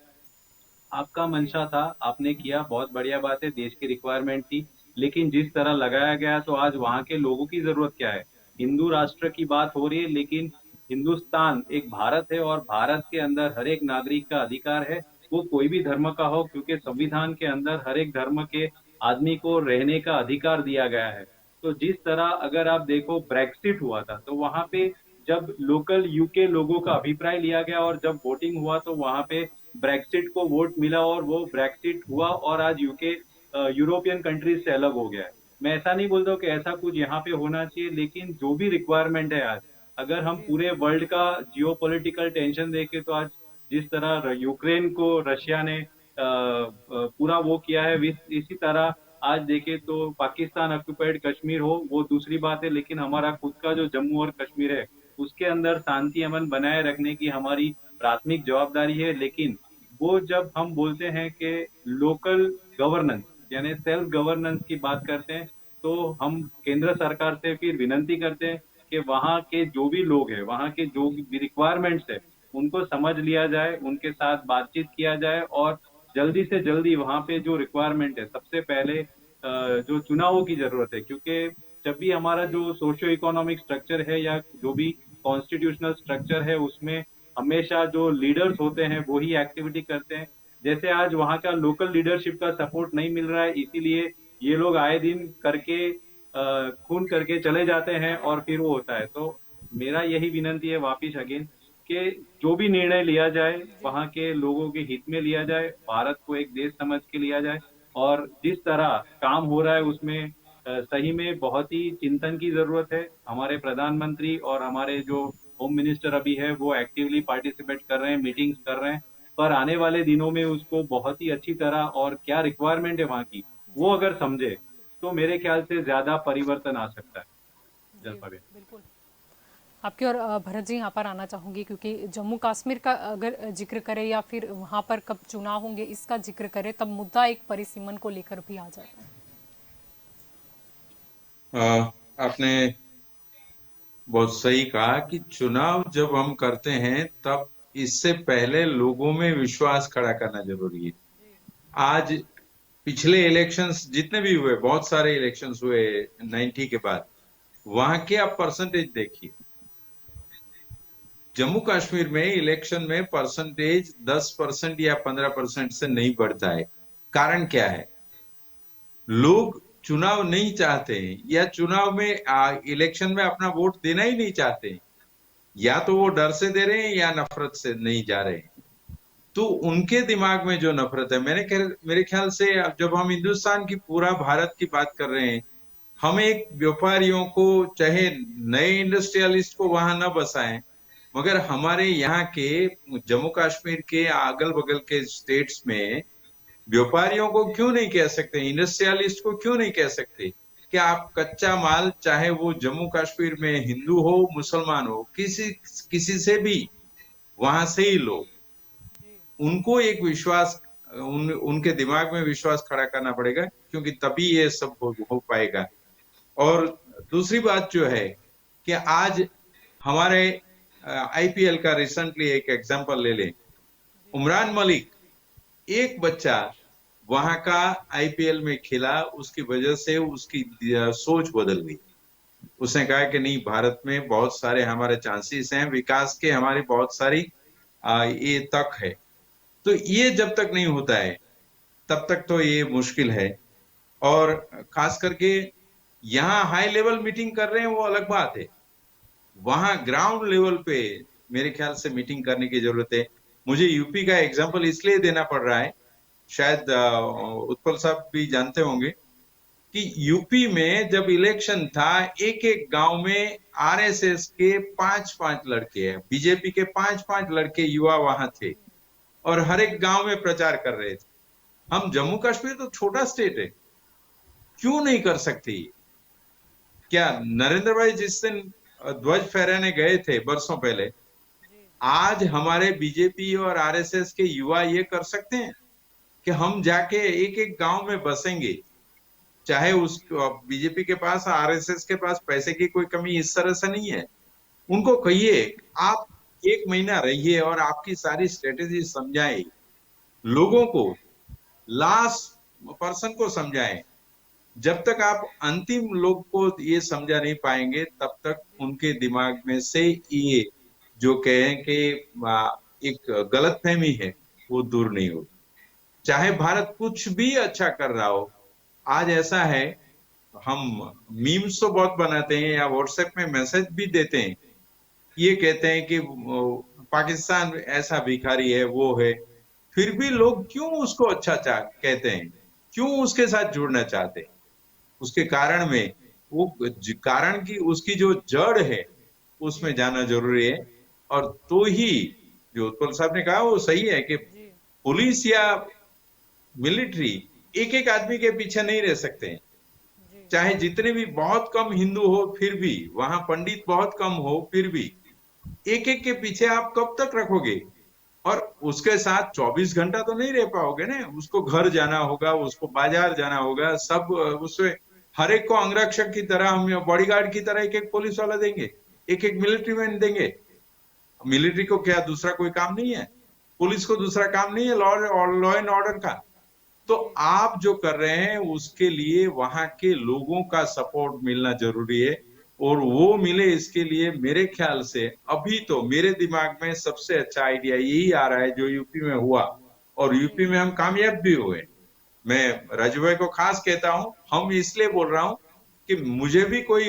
आपका मंशा था, आपने किया, बहुत बढ़िया बात है, देश की रिक्वायरमेंट थी, लेकिन जिस तरह लगाया गया तो आज वहाँ के लोगों की जरूरत क्या है। हिंदू राष्ट्र की बात हो रही है, लेकिन हिंदुस्तान एक भारत है और भारत के अंदर हर एक नागरिक का अधिकार है, वो कोई भी धर्म का हो, क्योंकि संविधान के अंदर हर एक धर्म के आदमी को रहने का अधिकार दिया गया है। तो जिस तरह अगर आप देखो ब्रेक्सिट हुआ था, तो वहां पे जब लोकल यूके लोगों का अभिप्राय लिया गया और जब वोटिंग हुआ तो वहां पे ब्रेक्सिट को वोट मिला और वो ब्रेक्सिट हुआ और आज यूके यूरोपियन कंट्रीज से अलग हो गया है। मैं ऐसा नहीं बोलता हूँ कि ऐसा कुछ यहाँ पे होना चाहिए, लेकिन जो भी रिक्वायरमेंट है आज, अगर हम पूरे वर्ल्ड का जियोपॉलिटिकल टेंशन देखें तो आज जिस तरह यूक्रेन को रशिया ने पूरा वो किया है, इसी तरह आज देखें तो पाकिस्तान ऑक्युपाइड कश्मीर हो वो दूसरी बात है, लेकिन हमारा खुद का जो जम्मू और कश्मीर है उसके अंदर शांति अमन बनाए रखने की हमारी प्राथमिक जवाबदारी है। लेकिन वो जब हम बोलते हैं कि लोकल गवर्नेंस यानी सेल्फ गवर्नेंस की बात करते हैं, तो हम केंद्र सरकार से फिर विनती करते हैं कि वहाँ के जो भी लोग हैं, वहाँ के जो भी रिक्वायरमेंट्स है उनको समझ लिया जाए, उनके साथ बातचीत किया जाए और जल्दी से जल्दी वहाँ पे जो रिक्वायरमेंट है, सबसे पहले जो चुनावों की जरूरत है, क्योंकि जब भी हमारा जो सोशियो इकोनॉमिक स्ट्रक्चर है या जो भी कॉन्स्टिट्यूशनल स्ट्रक्चर है उसमें हमेशा जो लीडर्स होते हैं वो ही एक्टिविटी करते हैं। जैसे आज वहाँ का लोकल लीडरशिप का सपोर्ट नहीं मिल रहा है, इसीलिए ये लोग आए दिन करके खून करके चले जाते हैं और फिर वो होता है। तो मेरा यही विनंती है वापिस अगेन कि जो भी निर्णय लिया जाए वहाँ के लोगों के हित में लिया जाए, भारत को एक देश समझ के लिया जाए और जिस तरह काम हो रहा है उसमें सही में बहुत ही चिंतन की जरूरत है। हमारे प्रधानमंत्री और हमारे जो होम मिनिस्टर अभी है वो एक्टिवली पार्टिसिपेट कर रहे हैं, मीटिंग्स कर रहे हैं, पर आने वाले दिनों में उसको बहुत ही अच्छी तरह और क्या रिक्वायरमेंट है वहाँ की वो अगर समझे तो मेरे ख्याल से ज्यादा परिवर्तन आ सकता है। जलपाबेन, बिल्कुल आपकी और भरत जी यहाँ पर आना चाहूंगी, क्योंकि जम्मू कश्मीर का अगर जिक्र करें या फिर वहाँ पर कब चुनाव होंगे इसका जिक्र करें तब मुद्दा एक परिसीमन को लेकर भी आ जाता है। आपने बहुत सही कहा कि चुनाव जब हम करते हैं तब इससे पहले लोगों में विश्वास खड़ा करना जरूरी है। आज पिछले इलेक्शंस जितने भी हुए, बहुत सारे इलेक्शंस हुए 90 के बाद, वहां के आप परसेंटेज देखिए। जम्मू कश्मीर में इलेक्शन में परसेंटेज 10% या 15% से नहीं बढ़ता है। कारण क्या है? लोग चुनाव नहीं चाहते हैं या चुनाव में इलेक्शन में अपना वोट देना ही नहीं चाहते हैं, या तो वो डर से दे रहे हैं या नफरत से नहीं जा रहे हैं। तो उनके दिमाग में जो नफरत है, मेरे ख्याल से जब हम हिंदुस्तान की पूरा भारत की बात कर रहे हैं, हम एक व्यापारियों को चाहे नए इंडस्ट्रियलिस्ट को वहां न बसाएं, मगर हमारे यहाँ के जम्मू कश्मीर के अगल बगल के स्टेट्स में व्यापारियों को क्यों नहीं कह सकते, इंडस्ट्रियलिस्ट को क्यों नहीं कह सकते कि आप कच्चा माल, चाहे वो जम्मू कश्मीर में हिंदू हो मुसलमान हो, किसी से भी वहां से ही लो। उनको एक विश्वास, उनके दिमाग में विश्वास खड़ा करना पड़ेगा, क्योंकि तभी ये सब हो पाएगा। और दूसरी बात जो है कि आज हमारे आईपीएल का रिसेंटली एक एग्जांपल ले लें, उमरान मलिक एक बच्चा वहां का आईपीएल में खेला, उसकी वजह से उसकी सोच बदल गई। उसने कहा कि नहीं, भारत में बहुत सारे हमारे चांसेस हैं विकास के, हमारी बहुत सारी ये तक है। तो ये जब तक नहीं होता है तब तक तो ये मुश्किल है। और खास करके यहाँ हाई लेवल मीटिंग कर रहे हैं वो अलग बात है, वहां ग्राउंड लेवल पे मेरे ख्याल से मीटिंग करने की जरूरत है। मुझे यूपी का एग्जांपल इसलिए देना पड़ रहा है, शायद उत्पल साहब भी जानते होंगे कि यूपी में जब इलेक्शन था, एक एक गांव में आरएसएस के 5-5 लड़के हैं, बीजेपी के 5-5 लड़के युवा वहां थे और हर एक गांव में प्रचार कर रहे थे। हम जम्मू कश्मीर तो छोटा स्टेट है, क्यों नहीं कर सकते? क्या नरेंद्र भाई जिस दिन ध्वज फहराने गए थे बरसों पहले, आज हमारे बीजेपी और आरएसएस के युवा ये कर सकते हैं कि हम जाके एक एक गांव में बसेंगे, चाहे उस बीजेपी के पास आरएसएस के पास पैसे की कोई कमी इस तरह से नहीं है। उनको कहिए आप 1 महीना रहिए और आपकी सारी स्ट्रेटेजी समझाएं, लोगों को, लास्ट पर्सन को समझाएं। जब तक आप अंतिम लोग को ये समझा नहीं पाएंगे तब तक उनके दिमाग में से ये जो कहें कि एक गलतफहमी है वो दूर नहीं होगी। चाहे भारत कुछ भी अच्छा कर रहा हो, आज ऐसा है, हम मीम्स तो बहुत बनाते हैं या व्हाट्सएप में मैसेज भी देते हैं, ये कहते हैं कि पाकिस्तान ऐसा भिखारी है, वो है, फिर भी लोग क्यों उसको अच्छा कहते हैं, क्यों उसके साथ जुड़ना चाहते हैं? उसके कारण में वो कारण की उसकी जो जड़ है उसमें जाना जरूरी है। और तो ही जो उत्पल साहब ने कहा वो सही है कि पुलिस या मिलिट्री एक एक आदमी के पीछे नहीं रह सकते हैं। चाहे जितने भी बहुत कम हिंदू हो फिर भी, वहां पंडित बहुत कम हो फिर भी, एक एक के पीछे आप कब तक रखोगे? और उसके साथ 24 घंटा तो नहीं रह पाओगे ना, उसको घर जाना होगा, उसको बाजार जाना होगा, सब उससे हर एक को अंगरक्षक की तरह, हम बॉडीगार्ड की तरह एक एक पुलिस वाला देंगे, एक एक मिलिट्री मैन देंगे। मिलिट्री को क्या दूसरा कोई काम नहीं है? पुलिस को दूसरा काम नहीं है लॉ एंड ऑर्डर का? तो आप जो कर रहे हैं उसके लिए वहां के लोगों का सपोर्ट मिलना जरूरी है, और वो मिले इसके लिए मेरे ख्याल से अभी तो मेरे दिमाग में सबसे अच्छा आइडिया यही आ रहा है जो यूपी में हुआ, और यूपी में हम कामयाब भी हुए। मैं राजू भाई को खास कहता हूं, हम इसलिए बोल रहा हूं कि मुझे भी कोई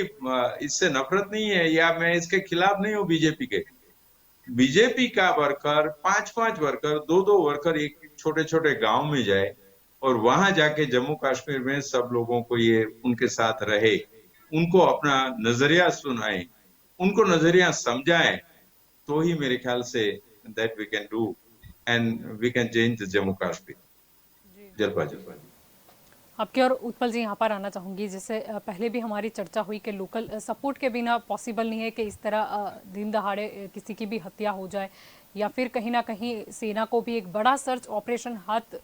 इससे नफरत नहीं है या मैं इसके खिलाफ नहीं हूं बीजेपी के। बीजेपी का वर्कर, 5-5 वर्कर, 2-2 वर्कर एक छोटे छोटे गांव में जाए और वहां जाके जम्मू कश्मीर में सब लोगों को ये उनके साथ रहे, उनको अपना नजरिया सुनाए, उनको नजरिया समझाए, तो ही मेरे ख्याल से that we can do and we can change Jammu Kashmir. Jalpa आपके और उत्पल जी यहाँ पर आना चाहूँगी। जैसे पहले भी हमारी चर्चा हुई कि लोकल सपोर्ट के बिना पॉसिबल नहीं है कि इस तरह दिन दहाड़े किसी की भी हत्या हो जाए, या फिर कहीं ना कहीं सेना को भी एक बड़ा सर्च ऑपरेशन हाथ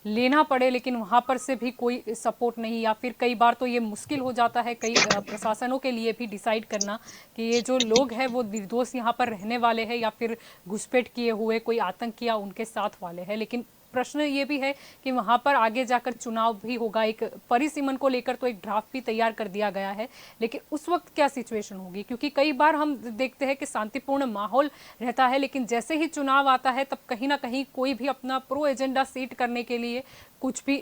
लेना पड़े, लेकिन वहाँ पर से भी कोई सपोर्ट नहीं, या फिर कई बार तो ये मुश्किल हो जाता है कई प्रशासनों के लिए भी डिसाइड करना कि ये जो लोग हैं वो निर्दोष यहाँ पर रहने वाले हैं या फिर घुसपैठ किए हुए कोई आतंकी उनके साथ वाले हैं। लेकिन प्रश्न ये भी है कि वहां पर आगे जाकर चुनाव भी होगा, एक परिसीमन को लेकर तो एक ड्राफ्ट भी तैयार कर दिया गया है, लेकिन उस वक्त क्या सिचुएशन होगी? क्योंकि कई बार हम देखते हैं कि शांतिपूर्ण माहौल रहता है, लेकिन जैसे ही चुनाव आता है तब कहीं ना कहीं कोई भी अपना प्रो एजेंडा सेट करने के लिए कुछ भी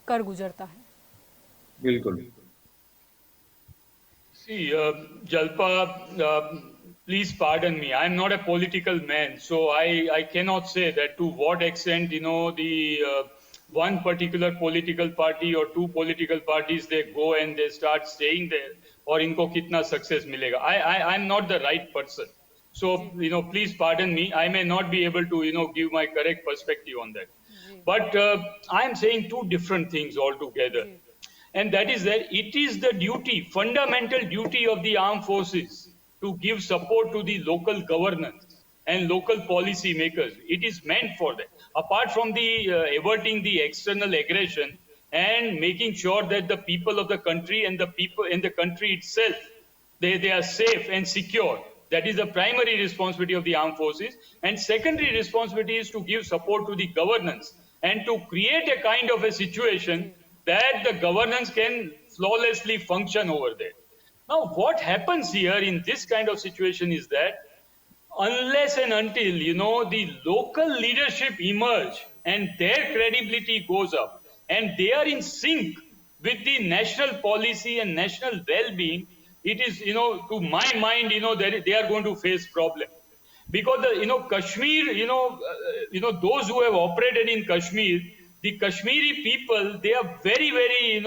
कर गुजरता है। बिल्कुल। See, Jalpa, please pardon me. I am not a political man, so I cannot say that to what extent, the one particular political party or two political parties, they go and they start staying there, or inko kitna success milega. I'm not the right person. So, please pardon me. I may not be able to, give my correct perspective on that. But I am saying two different things altogether. And that is that it is the duty, fundamental duty of the armed forces to give support to the local governance and local policy makers. It is meant for that. Apart from the averting the external aggression and making sure that the people of the country and the people in the country itself, they are safe and secure. That is the primary responsibility of the armed forces. And secondary responsibility is to give support to the governance and to create a kind of a situation that the governance can flawlessly function over there. Now, what happens here in this kind of situation is that unless and until, the local leadership emerge and their credibility goes up and they are in sync with the national policy and national well-being, it is, to my mind, they are going to face problem. Because, Kashmir, those who have operated in Kashmir, the Kashmiri people, they are very, very,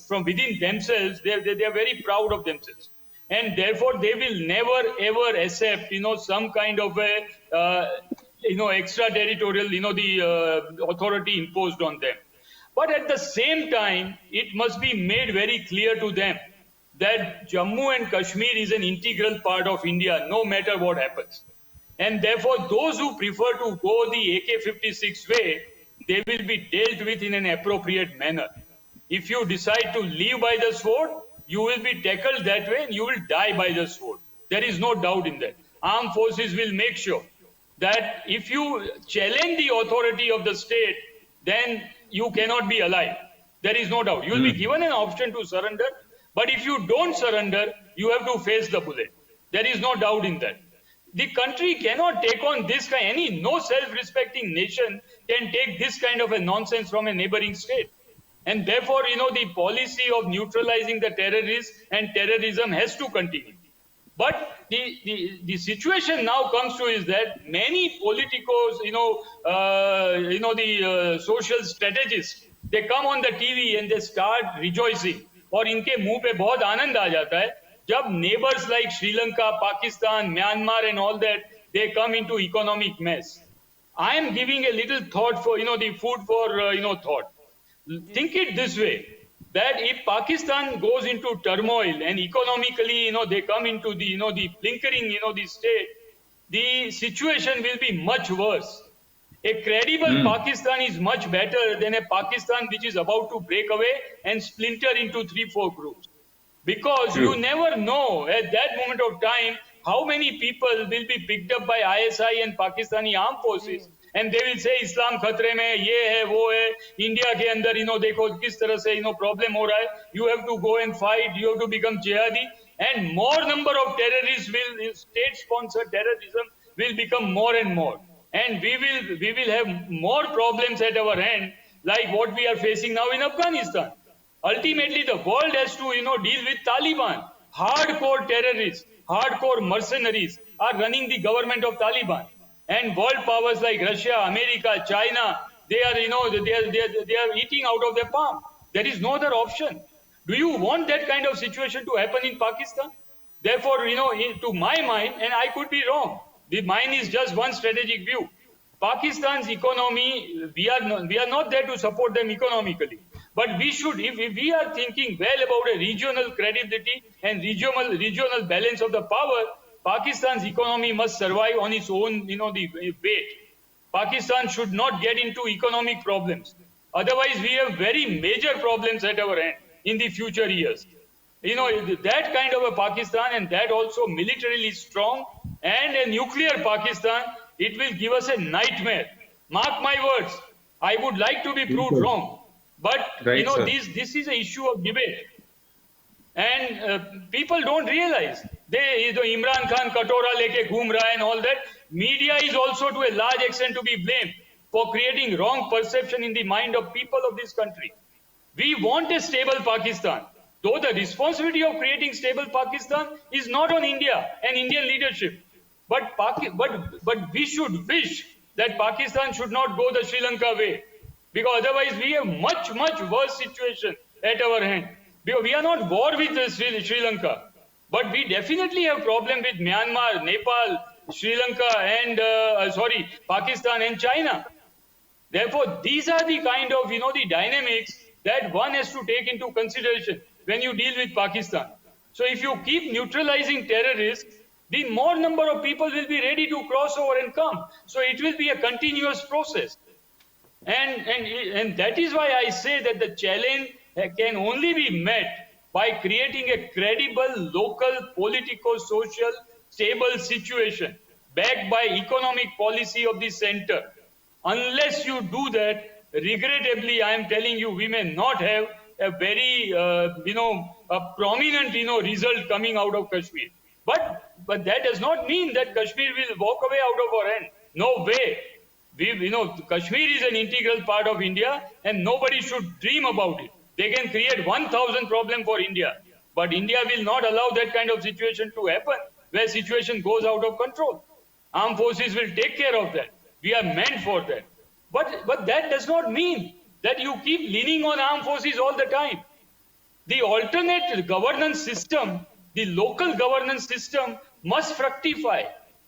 from within themselves, they are very proud of themselves. And therefore, they will never, ever accept, some kind of a, extraterritorial, the authority imposed on them. But at the same time, it must be made very clear to them that Jammu and Kashmir is an integral part of India, no matter what happens. And therefore, those who prefer to go the AK-56 way, they will be dealt with in an appropriate manner. If you decide to live by the sword, you will be tackled that way and you will die by the sword. There is no doubt in that. Armed forces will make sure that if you challenge the authority of the state, then you cannot be alive. There is no doubt. You will be given an option to surrender, but if you don't surrender, you have to face the bullet. There is no doubt in that. The country cannot take on this kind, no self-respecting nation can take this kind of a nonsense from a neighboring state. And therefore, the policy of neutralizing the terrorists and terrorism has to continue. But the situation now comes to is that many politicos, the social strategists, they come on the TV and they start rejoicing. और इनके मुंह पे बहुत आनंद आ जाता है जब neighbors like Sri Lanka, Pakistan, Myanmar and all that, they come into economic mess. I am giving a little thought for, the food for, thought. Think it this way, that if Pakistan goes into turmoil and economically, they come into the, the blinkering, the state, the situation will be much worse. A credible Pakistan is much better than a Pakistan which is about to break away and splinter into 3-4 groups. Because you never know at that moment of time how many people will be picked up by ISI and Pakistani armed forces. And they will say Islam खतरे में ये है वो है India के अंदर देखो किस तरह से problem हो रहा है you have to go and fight, you have to become jihadi, and more number of terrorists will, state sponsored terrorism will become more and more, and we will have more problems at our hand like what we are facing now in Afghanistan. Ultimately the world has to deal with Taliban. Hardcore terrorists, hardcore mercenaries are running the government of Taliban. And world powers like Russia, America, China, they are, they are eating out of their palm. There is no other option. Do you want that kind of situation to happen in Pakistan? Therefore, to my mind, and I could be wrong, mine is just one strategic view. Pakistan's economy, we are not there to support them economically. But we should, if we are thinking well about a regional credibility and regional balance of the power, Pakistan's economy must survive on its own, the weight. Pakistan should not get into economic problems. Otherwise, we have very major problems at our end in the future years. That kind of a Pakistan, and that also militarily strong, and a nuclear Pakistan, it will give us a nightmare. Mark my words. I would like to be proved wrong. But, this is an issue of debate. And people don't realize. Imran Khan katora leke ghoom raha and all that. Media is also to a large extent to be blamed for creating wrong perception in the mind of people of this country. We want a stable Pakistan. Though the responsibility of creating stable Pakistan is not on India and Indian leadership. But we should wish that Pakistan should not go the Sri Lanka way. Because otherwise we have much, much worse situation at our hand. Because we are not war with Sri Lanka. But we definitely have problem with Myanmar, Nepal, Sri Lanka and, Pakistan and China. Therefore, these are the kind of, the dynamics that one has to take into consideration when you deal with Pakistan. So if you keep neutralizing terrorists, the more number of people will be ready to cross over and come. So it will be a continuous process. And that is why I say that the challenge can only be met by creating a credible local politico-social stable situation backed by economic policy of the center. Unless you do that, regrettably, I am telling you, we may not have a very, a prominent, result coming out of Kashmir. But that does not mean that Kashmir will walk away out of our hand. No way. Kashmir is an integral part of India and nobody should dream about it. They can create 1,000 problems for India. But India will not allow that kind of situation to happen where situation goes out of control. Armed forces will take care of that. We are meant for that. But that does not mean that you keep leaning on armed forces all the time. The alternate governance system, the local governance system must fructify.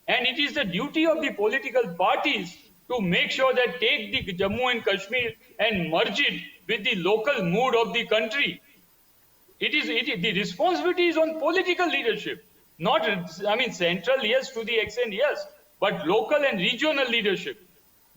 And it is the duty of the political parties to make sure that take the Jammu and Kashmir and merge it with the local mood of the country. The responsibility is on political leadership. Not, central, yes, to the extent, yes, but local and regional leadership.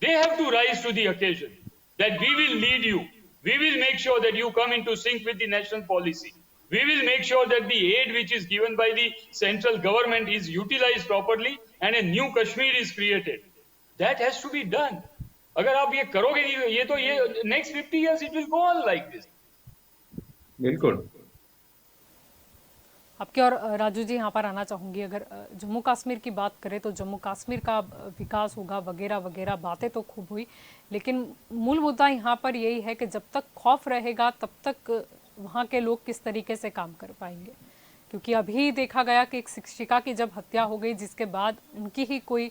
They have to rise to the occasion that we will lead you. We will make sure that you come into sync with the national policy. We will make sure that the aid which is given by the central government is utilized properly and a new Kashmir is created. That has to be done. अगर आप ये करोगे नहीं ये तो ये next 50 years it will go on like this. बिल्कुल आपके और राजू जी यहाँ पर आना चाहूँगी। अगर जम्मू कश्मीर की बात करें तो जम्मू कश्मीर का विकास होगा वगैरह वगैरह बातें तो खूब हुई, लेकिन मूल मुद्दा यहाँ पर यही है कि जब तक खौफ रहेगा तब तक वहाँ के लोग किस तरीके से काम कर पाएंगे। क्योंकि अभी देखा गया कि एक शिक्षिका की जब हत्या हो गई, जिसके बाद उनकी ही कोई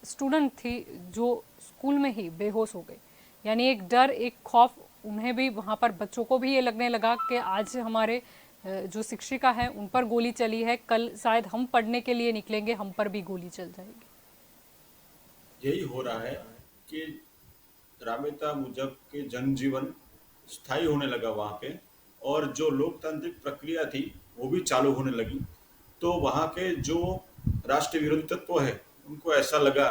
स्टूडेंट थी जो स्कूल में ही बेहोश हो गई, यानी एक डर एक खौफ उन्हें भी, वहाँ पर बच्चों को भी ये लगने लगा कि आज हमारे जो शिक्षिका है उन पर गोली चली है, कल शायद हम पढ़ने के लिए निकलेंगे हम पर भी गोली चल जाएगी। यही हो रहा है कि राबता मुजब के जनजीवन स्थायी होने लगा वहाँ पे, और जो लोकतांत्रिक प्रक्रिया थी वो भी चालू होने लगी। तो वहाँ के जो राष्ट्र विरोधी तत्व है उनको ऐसा लगा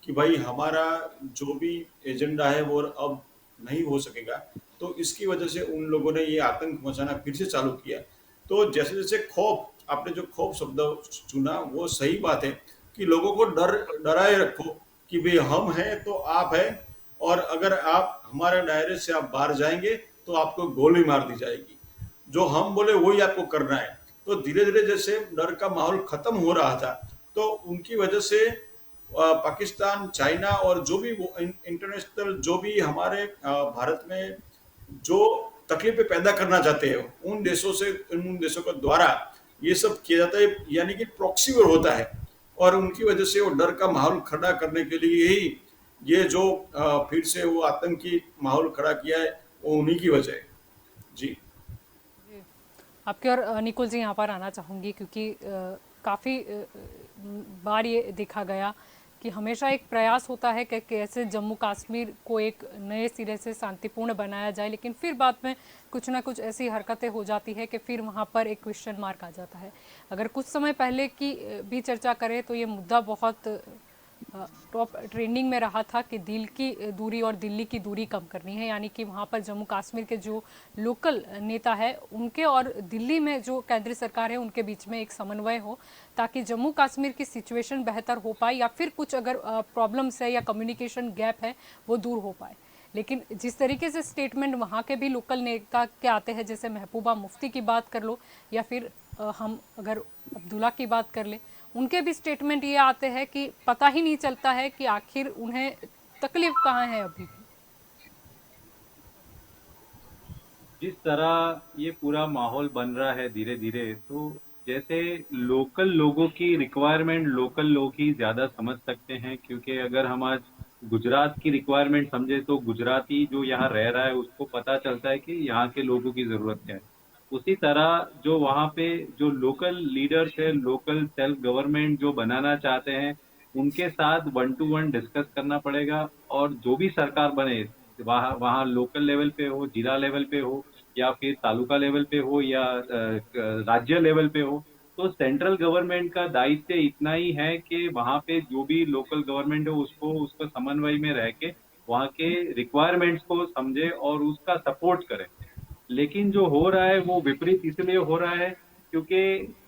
कि भाई हमारा जो भी एजेंडा है वो अब नहीं हो सकेगा, तो इसकी वजह से उन लोगों ने ये आतंक मचाना फिर से चालू किया। तो जैसे जैसे खौफ, आपने जो खौफ शब्द चुना वो सही बात है कि लोगों को डराए रखो कि भाई हम हैं तो आप हैं, और अगर आप हमारे दायरे से आप बाहर जाएंगे तो आपको गोली मार दी जाएगी, जो हम बोले वही आपको करना है। तो धीरे धीरे जैसे डर का माहौल खत्म हो रहा था, तो उनकी वजह से पाकिस्तान, चाइना और जो भी वो इंटरनेशनल जो भी हमारे भारत में जो तकलीफें पैदा करना चाहते हैं उन देशों के द्वारा ये सब किया जाता है, यानी कि प्रॉक्सी वॉर होता है। और उनकी वजह से वो डर का माहौल खड़ा करने के लिए ही ये जो फिर से वो आतंकी माहौल खड़ा किया है वो उन्हीं की वजह है। जी आपके और निकुल जी यहाँ पर आना चाहूँगी, क्योंकि काफ़ी बार ये देखा गया कि हमेशा एक प्रयास होता है कि कैसे जम्मू कश्मीर को एक नए सिरे से शांतिपूर्ण बनाया जाए, लेकिन फिर बाद में कुछ ना कुछ ऐसी हरकतें हो जाती है कि फिर वहाँ पर एक क्वेश्चन मार्क आ जाता है। अगर कुछ समय पहले की भी चर्चा करें तो ये मुद्दा बहुत टॉप ट्रेंडिंग में रहा था कि दिल की दूरी और दिल्ली की दूरी कम करनी है, यानी कि वहाँ पर जम्मू कश्मीर के जो लोकल नेता है उनके और दिल्ली में जो केंद्रीय सरकार है उनके बीच में एक समन्वय हो, ताकि जम्मू कश्मीर की सिचुएशन बेहतर हो पाए, या फिर कुछ अगर प्रॉब्लम्स है या कम्युनिकेशन गैप है वो दूर हो पाए। लेकिन जिस तरीके से स्टेटमेंट वहाँ के भी लोकल नेता के आते हैं, जैसे महबूबा मुफ्ती की बात कर लो या फिर हम अगर अब्दुल्ला की बात कर ले, उनके भी स्टेटमेंट ये आते हैं कि पता ही नहीं चलता है कि आखिर उन्हें तकलीफ कहाँ है अभी भी। जिस तरह ये पूरा माहौल बन रहा है धीरे धीरे, तो जैसे लोकल लोगों की रिक्वायरमेंट लोकल लोग ही ज्यादा समझ सकते हैं, क्योंकि अगर हम आज गुजरात की रिक्वायरमेंट समझे तो गुजराती जो यहाँ रह रहा है उसको पता चलता है कि यहाँ के लोगों की जरूरत क्या है। उसी तरह जो वहाँ पे जो लोकल लीडर्स है, लोकल सेल्फ गवर्नमेंट जो बनाना चाहते हैं, उनके साथ 1-to-1 डिस्कस करना पड़ेगा। और जो भी सरकार बने वहाँ वहाँ लोकल लेवल पे हो, जिला लेवल पे हो, या फिर तालुका लेवल पे हो, या राज्य लेवल पे हो, तो सेंट्रल गवर्नमेंट का दायित्व इतना ही है कि वहाँ पे जो भी लोकल गवर्नमेंट है उसको समन्वय में रह के वहाँ के रिक्वायरमेंट्स को समझे और उसका सपोर्ट करे। लेकिन जो हो रहा है वो विपरीत इसलिए हो रहा है क्योंकि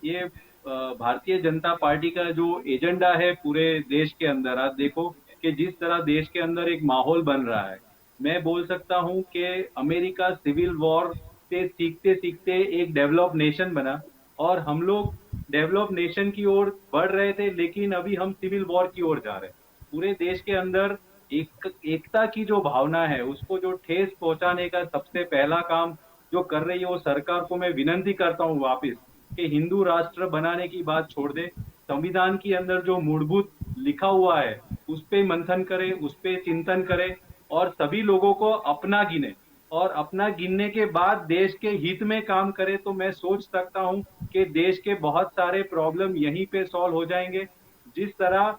ये भारतीय जनता पार्टी का जो एजेंडा है पूरे देश के अंदर, आप देखो कि जिस तरह देश के अंदर एक माहौल बन रहा है, मैं बोल सकता हूं कि अमेरिका सिविल वॉर से सीखते सीखते एक डेवलप नेशन बना, और हम लोग डेवलप नेशन की ओर बढ़ रहे थे, लेकिन अभी हम सिविल वॉर की ओर जा रहे हैं। पूरे देश के अंदर एकता की जो भावना है उसको जो ठेस पहुंचाने का सबसे पहला काम जो कर रही है वो सरकार को मैं विनती करता हूँ वापस कि हिंदू राष्ट्र बनाने की बात छोड़ दे, संविधान के अंदर जो मूलभूत लिखा हुआ है उस पे मंथन करे, उस पे चिंतन करे, और सभी लोगों को अपना गिने, और अपना गिनने के बाद देश के हित में काम करे। तो मैं सोच सकता हूँ कि देश के बहुत सारे प्रॉब्लम यहीं पे सॉल्व हो जाएंगे। जिस तरह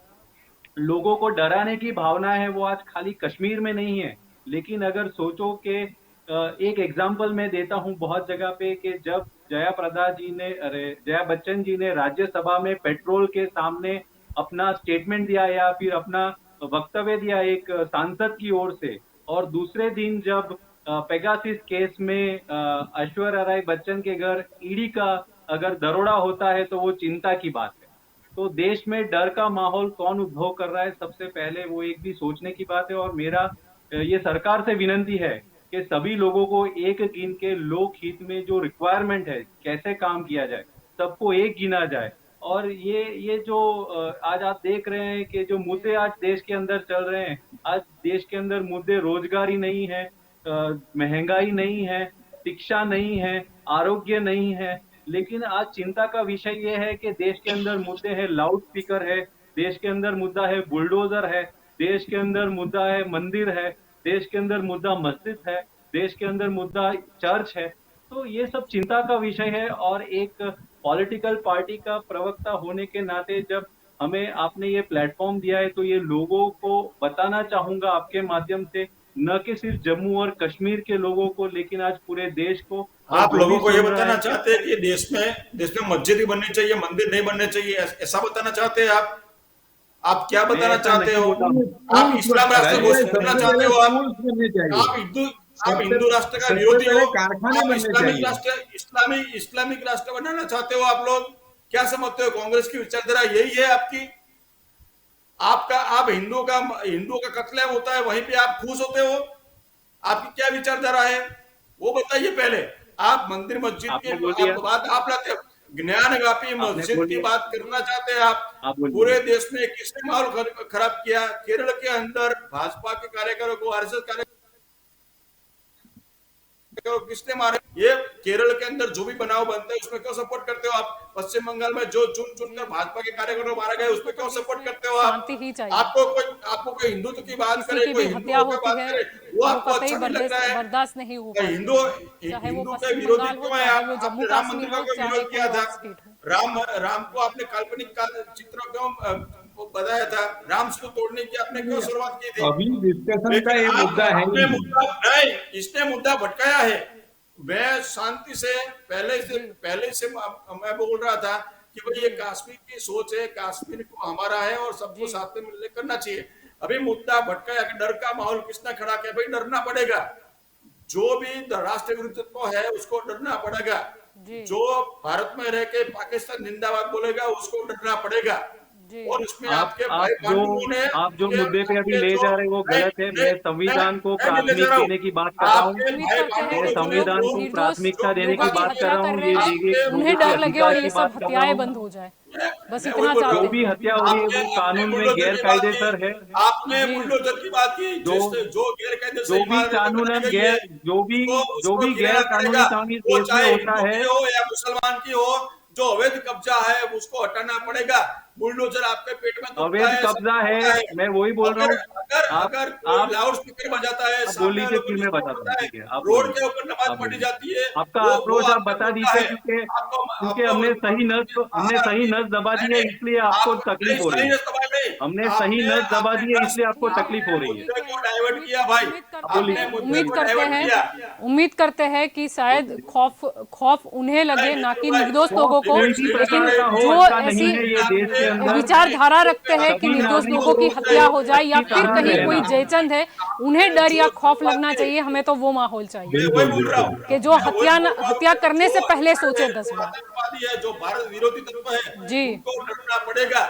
लोगों को डराने की भावना है वो आज खाली कश्मीर में नहीं है, लेकिन अगर सोचो कि एक एग्जांपल मैं देता हूं बहुत जगह पे कि जब जया बच्चन जी ने राज्यसभा में पेट्रोल के सामने अपना स्टेटमेंट दिया या फिर अपना वक्तव्य दिया एक सांसद की ओर से, और दूसरे दिन जब पेगासिस केस में ऐश्वर्या राय बच्चन के घर ईडी का अगर दरोड़ा होता है तो वो चिंता की बात है। तो देश में डर का माहौल कौन उद्भव कर रहा है, सबसे पहले वो एक भी सोचने की बात है। और मेरा ये सरकार से विनती है कि सभी लोगों को एक गिन के लोक हित में जो रिक्वायरमेंट है कैसे काम किया जाए, सबको एक गिना जाए। और ये जो आज आप देख रहे हैं कि जो मुद्दे आज देश के अंदर चल रहे हैं, आज देश के अंदर मुद्दे रोजगारी नहीं है, महंगाई नहीं है, शिक्षा नहीं है, आरोग्य नहीं है, लेकिन आज चिंता का विषय ये है कि देश के अंदर मुद्दे है लाउड स्पीकर है, देश के अंदर मुद्दा है बुलडोजर है, देश के अंदर मुद्दा है मंदिर है, देश के अंदर मुद्दा मस्जिद है, देश के अंदर मुद्दा चर्च है। तो ये सब चिंता का विषय है। और एक पॉलिटिकल पार्टी का प्रवक्ता होने के नाते जब हमें आपने ये प्लेटफॉर्म दिया है तो ये लोगों को बताना चाहूंगा आपके माध्यम से, न कि सिर्फ जम्मू और कश्मीर के लोगों को लेकिन आज पूरे देश को। आप जो लोगों भी को ये सुन रहा बताना है, चाहते हैं कि देश में मस्जिद ही बननी चाहिए, मंदिर नहीं बनने चाहिए, ऐसा बताना चाहते हैं आप क्या मैं बताना ऐसा चाहते नहीं हो? बोल रहा हूँ। आप इस्लाम राष्ट्र राजीव भाई, घोषित करना सबसे चाहते पहले हो? स्कूल्स बनने चाहिए, आप हिंदू राष्ट्र का सबसे विरोधी पहले हो? कारखाने आप बनने चाहिए। इस्लामिक राष्ट्र बनाना चाहते हो? आप लोग क्या समझते हो? कांग्रेस की विचारधारा यही है आपकी? आप हिंदुओं का कत्लेआम होता है, वहीं पे आप खुश होते हो? आपकी क्या विचारधारा है वो बताइए पहले। आप मंदिर मस्जिद की आपने बोल दिया, बात आप लाते हो, ज्ञानव्यापी आपने मस्जिद बोल की दिया, बात करना चाहते हैं आप। बोल पूरे दीजिए। देश में किसने माहौल खराब किया? केरल के अंदर भाजपा के कार्यकरों को, आरएसएस कार्यकरों किसने मारे? ये केरल के अंदर जो भी बनाव बनता है उसमें क्यों सपोर्ट करते हो आप? पश्चिम बंगाल में जो चुन चुनकर भाजपा के कार्यकर्ता मारे गए उसमें क्यों सपोर्ट करते हो आप? शांति ही चाहिए। आपको कोई हिंदुत्व की बात किसी करे, की कोई भी हत्या हिंदुओं की होती बात है करे, वो वो आपको कतई अच्छा नहीं लग रहा है? बर्दाश्त नहीं हो पाती, हिंदू चाहे वो हिंदू के पश्चिम विरोधी बंगाल हो, क्यों है चाहे आप? वो जम्मू आपने राम कश्मीर मंदिर का हो, क्यों चाहे विरोध किया कोई था? और स्टेट हो। राम को आपने काल्पनिक चित्र क्यों बताया था? राम को तोड़ने की आपने क्यों शुरुआत की थी? अभी डिस्कशन का लेकिन ये मुद्दा है ही आपने नहीं। मुद्दा नहीं, इसने मुद्दा भटकाया है। मैं शांति से पहले से मैं बोल रहा था कि भाई ये कश्मीर की सोच है, कश्मीर को हमारा है और सबको साथ में मिलकर करना चाहिए। अभी मुद्दा भटकाया कि डर का माहौल किसने खड़ा किया? भाई डरना पड़ेगा, जो भी राष्ट्र विरुद्धत्व है उसको डरना पड़ेगा, जी जो भारत में रह के पाकिस्तान जिंदाबाद बोलेगा उसको डरना पड़ेगा। जी और उसमें आपके भाई आप बंधुओं ने जो मुद्दे पे अभी ले जा रहे हैं वो गलत है। मैं संविधान को मैं नहीं ले जा प्राथमिक रहा हूं। देने की बात कर रहा हूँ। आपके उम्मीद भाई करते हैं बंधुओं मैं कि ने जो लोग संविधान को निर्दोष प्राथमिकता देने लोगों की की बात कर हत्या रहा कर हूँ। रहे ये हैं, देखिए उन्हें लोगों के डर लगे और अधिकार ये की सब बात कर रहा हत्याएं हूँ। बंद हो जाए, बस मैं इतना वही बोल रहा जो चाहते हूं। भी हैं। हत्या हो रही है वो कानून में गैर कायदेसर है। आपने जी बुलडोजर की बात की, जो जो गैर कायदे जो से भी इमारत कानूनन बनाई गई है, गैर जो उसको भी गिराना गैर पड़ेगा। कानूनी काम इस वो देश में चाहे होता हिंदू है, की हो या मुसलमान की हो, जो अवैध कब्जा है उसको हटाना पड़ेगा। बुलडोजर आपके पेट में दुखता अवैध है, कब्जा सबको है। पता है। मैं वही बोल रहा अगर हूँ। अगर आप अगर कोई आप लाउड स्पीकर बजाता है, आप बोल सामने लीजिए वालों को फिर मैं जिसको बताता हूँ। पता है, ठीक है, आप बोल रोड लीजिए, के ऊपर नमाज आप पढ़ी बोलिए। जाती है, आपका वो अप्रोच आप आपका बता मुद्दा दीजिए, है। क्योंकि आपको हमने सही नस दबा दी है इसलिए आपको आप तकलीफ नहीं, हो रही सही है। सवाल नहीं। हमने सही आपने नस दबा आपने दी है दस इसलिए आपको ठीक तकलीफ है हो रही है। मुद्दे ठीक को है, डाइवर्ट किया भाई। आपने मुद्दे को डाइवर्ट किया। उम्मीद करते हैं कि शायद खौफ उन्हें लगे, ना कि निर्दोष वो लोगों को। कोई भी लेकिन प्रकार का हो, जो ऐसा नहीं ऐसी है। ये देश के अंदर विचारधारा रखते हैं कि सभी निर्दोष लोगों नागरिकों की को हत्या हो जाए या अच्छी फिर तरह कहीं कोई रहना। जयचंद है, उन्हें डर या खौफ लगना चाहिए, हमें तो वो माहौल चाहिए मैं वही बिल्कुल बोल रहा बिल्कुल। हूँ। कि जो मैं वही बोल रहा हूँ हत्या कि करने से पहले सोचे जो 10 बार। आतंकवादी है, जो भारत विरोधी तत्व है, जी उनको डरना पड़ेगा।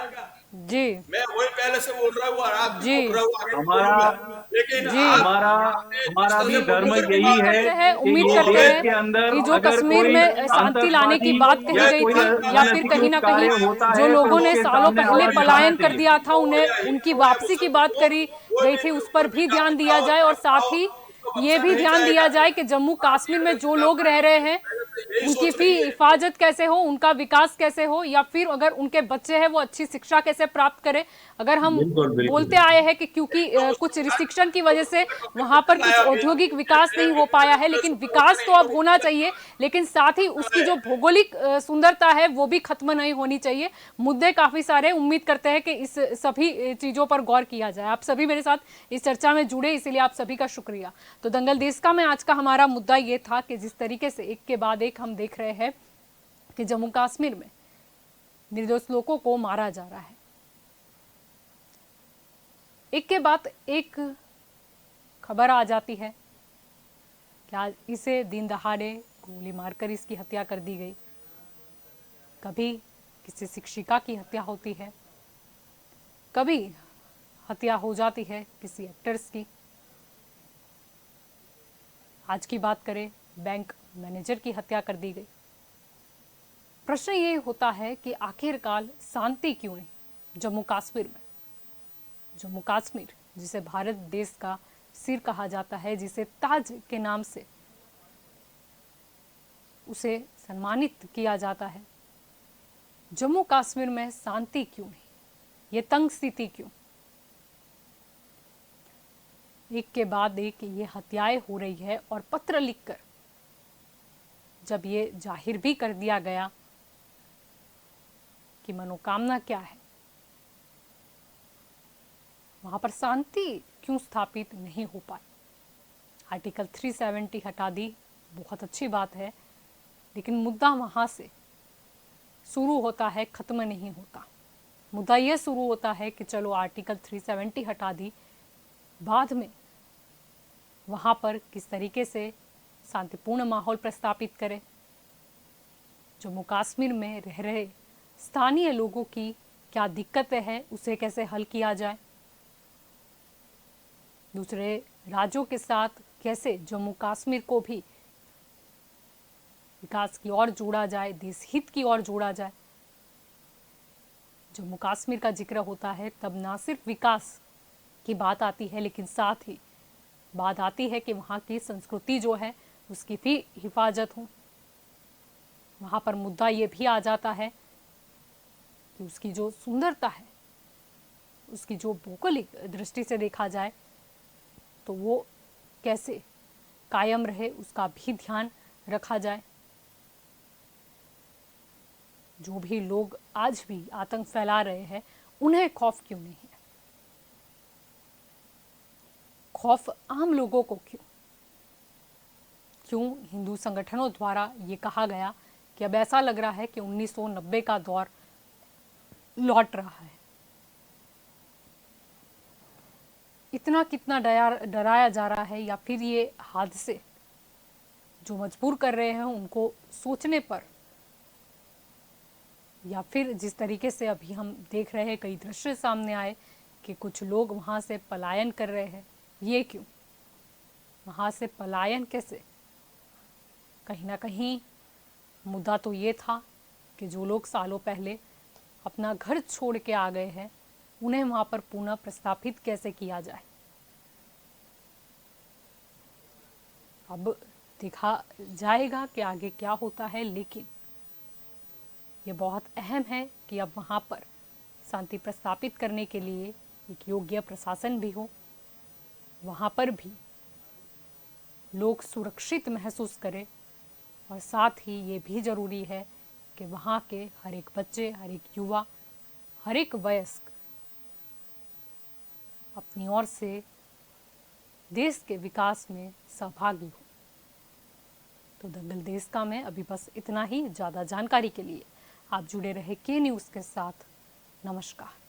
जी मैं वही पहले से बोल रहा हूँ और आज भी जी बोल रहा हूँ, आगे भी हमारा बोलूंगा। लेकिन जी हमारा आपने जिस तरह भी से धर्म बुलडोजर की यही बात है की, उम्मीद कि ये करते देश हैं के अंदर कि जो अगर कश्मीर कोई में शांति लाने की आतंकवादी बात कही या गई कोई थी या फिर कहीं अनधिकृत ना कार्य कहीं होता जो है तो लोगों ने उसके सालों सामने पहले आवाज उठाना पलायन कर चाहिए। दिया था, उन्हें या उनकी हिंदू या वापसी की बात मुसलमान करी हो, कोई गई भी थी, उस पर भी ध्यान जाति का दिया हो, जाए और धर्म का साथ हो, ही उसको ये बख्शा भी नहीं ध्यान दिया जाएगा। जाए कि जम्मू कश्मीर में जो लोग रह रहे हैं यही उनकी सोच भी रही है। हिफाजत कैसे हो, उनका विकास कैसे हो, या फिर अगर उनके बच्चे हैं वो अच्छी शिक्षा कैसे प्राप्त करें। अगर हम बिल्कुल बिल्कुल। बोलते आए हैं कि क्योंकि कुछ रिस्ट्रिक्शन की वजह से वहां पर कुछ औद्योगिक विकास नहीं हो पाया है, लेकिन विकास तो अब होना चाहिए, लेकिन साथ ही उसकी जो भौगोलिक सुंदरता है वो भी खत्म नहीं होनी चाहिए। मुद्दे काफी सारे, उम्मीद करते हैं कि इस सभी चीजों पर गौर किया जाए। आप सभी मेरे साथ इस चर्चा में जुड़े, इसीलिए आप सभी का शुक्रिया। तो दंगल देश का में आज का हमारा मुद्दा ये था कि जिस तरीके से एक के बाद एक हम देख रहे हैं कि जम्मू कश्मीर में निर्दोष लोगों को मारा जा रहा है, एक के बाद एक खबर आ जाती है कि आज इसे दिन दहाड़े गोली मारकर इसकी हत्या कर दी गई। कभी किसी शिक्षिका की हत्या होती है, कभी हत्या हो जाती है किसी एक्टर्स की। आज की बात करें, बैंक मैनेजर की हत्या कर दी गई। प्रश्न ये होता है कि आखिरकार शांति क्यों नहीं जम्मू कश्मीर में। जम्मू कश्मीर जिसे भारत देश का सिर कहा जाता है, जिसे ताज के नाम से उसे सम्मानित किया जाता है, जम्मू कश्मीर में शांति क्यों नहीं, ये तंग स्थिति क्यों। एक के बाद एक ये हत्याएं हो रही है और पत्र लिखकर जब ये जाहिर भी कर दिया गया कि मनोकामना क्या है, वहां पर शांति क्यों स्थापित नहीं हो पाई। आर्टिकल 370 हटा दी, बहुत अच्छी बात है, लेकिन मुद्दा वहां से शुरू होता है, खत्म नहीं होता। मुद्दा यह शुरू होता है कि चलो आर्टिकल 370 हटा दी, बाद में वहां पर किस तरीके से शांतिपूर्ण माहौल प्रस्तापित करें, जम्मू कश्मीर में रह रहे स्थानीय लोगों की क्या दिक्कतें हैं उसे कैसे हल किया जाए, दूसरे राज्यों के साथ कैसे जम्मू कश्मीर को भी विकास की ओर जोड़ा जाए, देश हित की ओर जोड़ा जाए। जम्मू कश्मीर का जिक्र होता है तब ना सिर्फ विकास की बात आती है, लेकिन साथ ही बात आती है कि वहाँ की संस्कृति जो है उसकी भी हिफाजत हो। वहाँ पर मुद्दा ये भी आ जाता है कि उसकी जो सुंदरता है, उसकी जो भौगोलिक दृष्टि से देखा जाए तो वो कैसे कायम रहे, उसका भी ध्यान रखा जाए। जो भी लोग आज भी आतंक फैला रहे हैं उन्हें खौफ क्यों नहीं है, खौफ आम लोगों को क्यों हिंदू संगठनों द्वारा ये कहा गया कि अब ऐसा लग रहा है कि 1990 का दौर लौट रहा है। इतना कितना डराया जा रहा है, या फिर ये हादसे जो मजबूर कर रहे हैं उनको सोचने पर, या फिर जिस तरीके से अभी हम देख रहे हैं कई दृश्य सामने आए कि कुछ लोग वहां से पलायन कर रहे हैं, ये क्यों, वहां से पलायन कैसे। कहीं ना कहीं मुद्दा तो ये था कि जो लोग सालों पहले अपना घर छोड़ के आ गए हैं उन्हें वहां पर पुनः प्रस्थापित कैसे किया जाए। अब देखा जाएगा कि आगे क्या होता है, लेकिन ये बहुत अहम है कि अब वहां पर शांति प्रस्थापित करने के लिए एक योग्य प्रशासन भी हो, वहां पर भी लोग सुरक्षित महसूस करें, और साथ ही ये भी ज़रूरी है कि वहाँ के हर एक बच्चे, हर एक युवा, हर एक वयस्क अपनी ओर से देश के विकास में सहभागी हो। तो दंगल देश का में अभी बस इतना ही। ज़्यादा जानकारी के लिए आप जुड़े रहे के न्यूज़ के साथ। नमस्कार।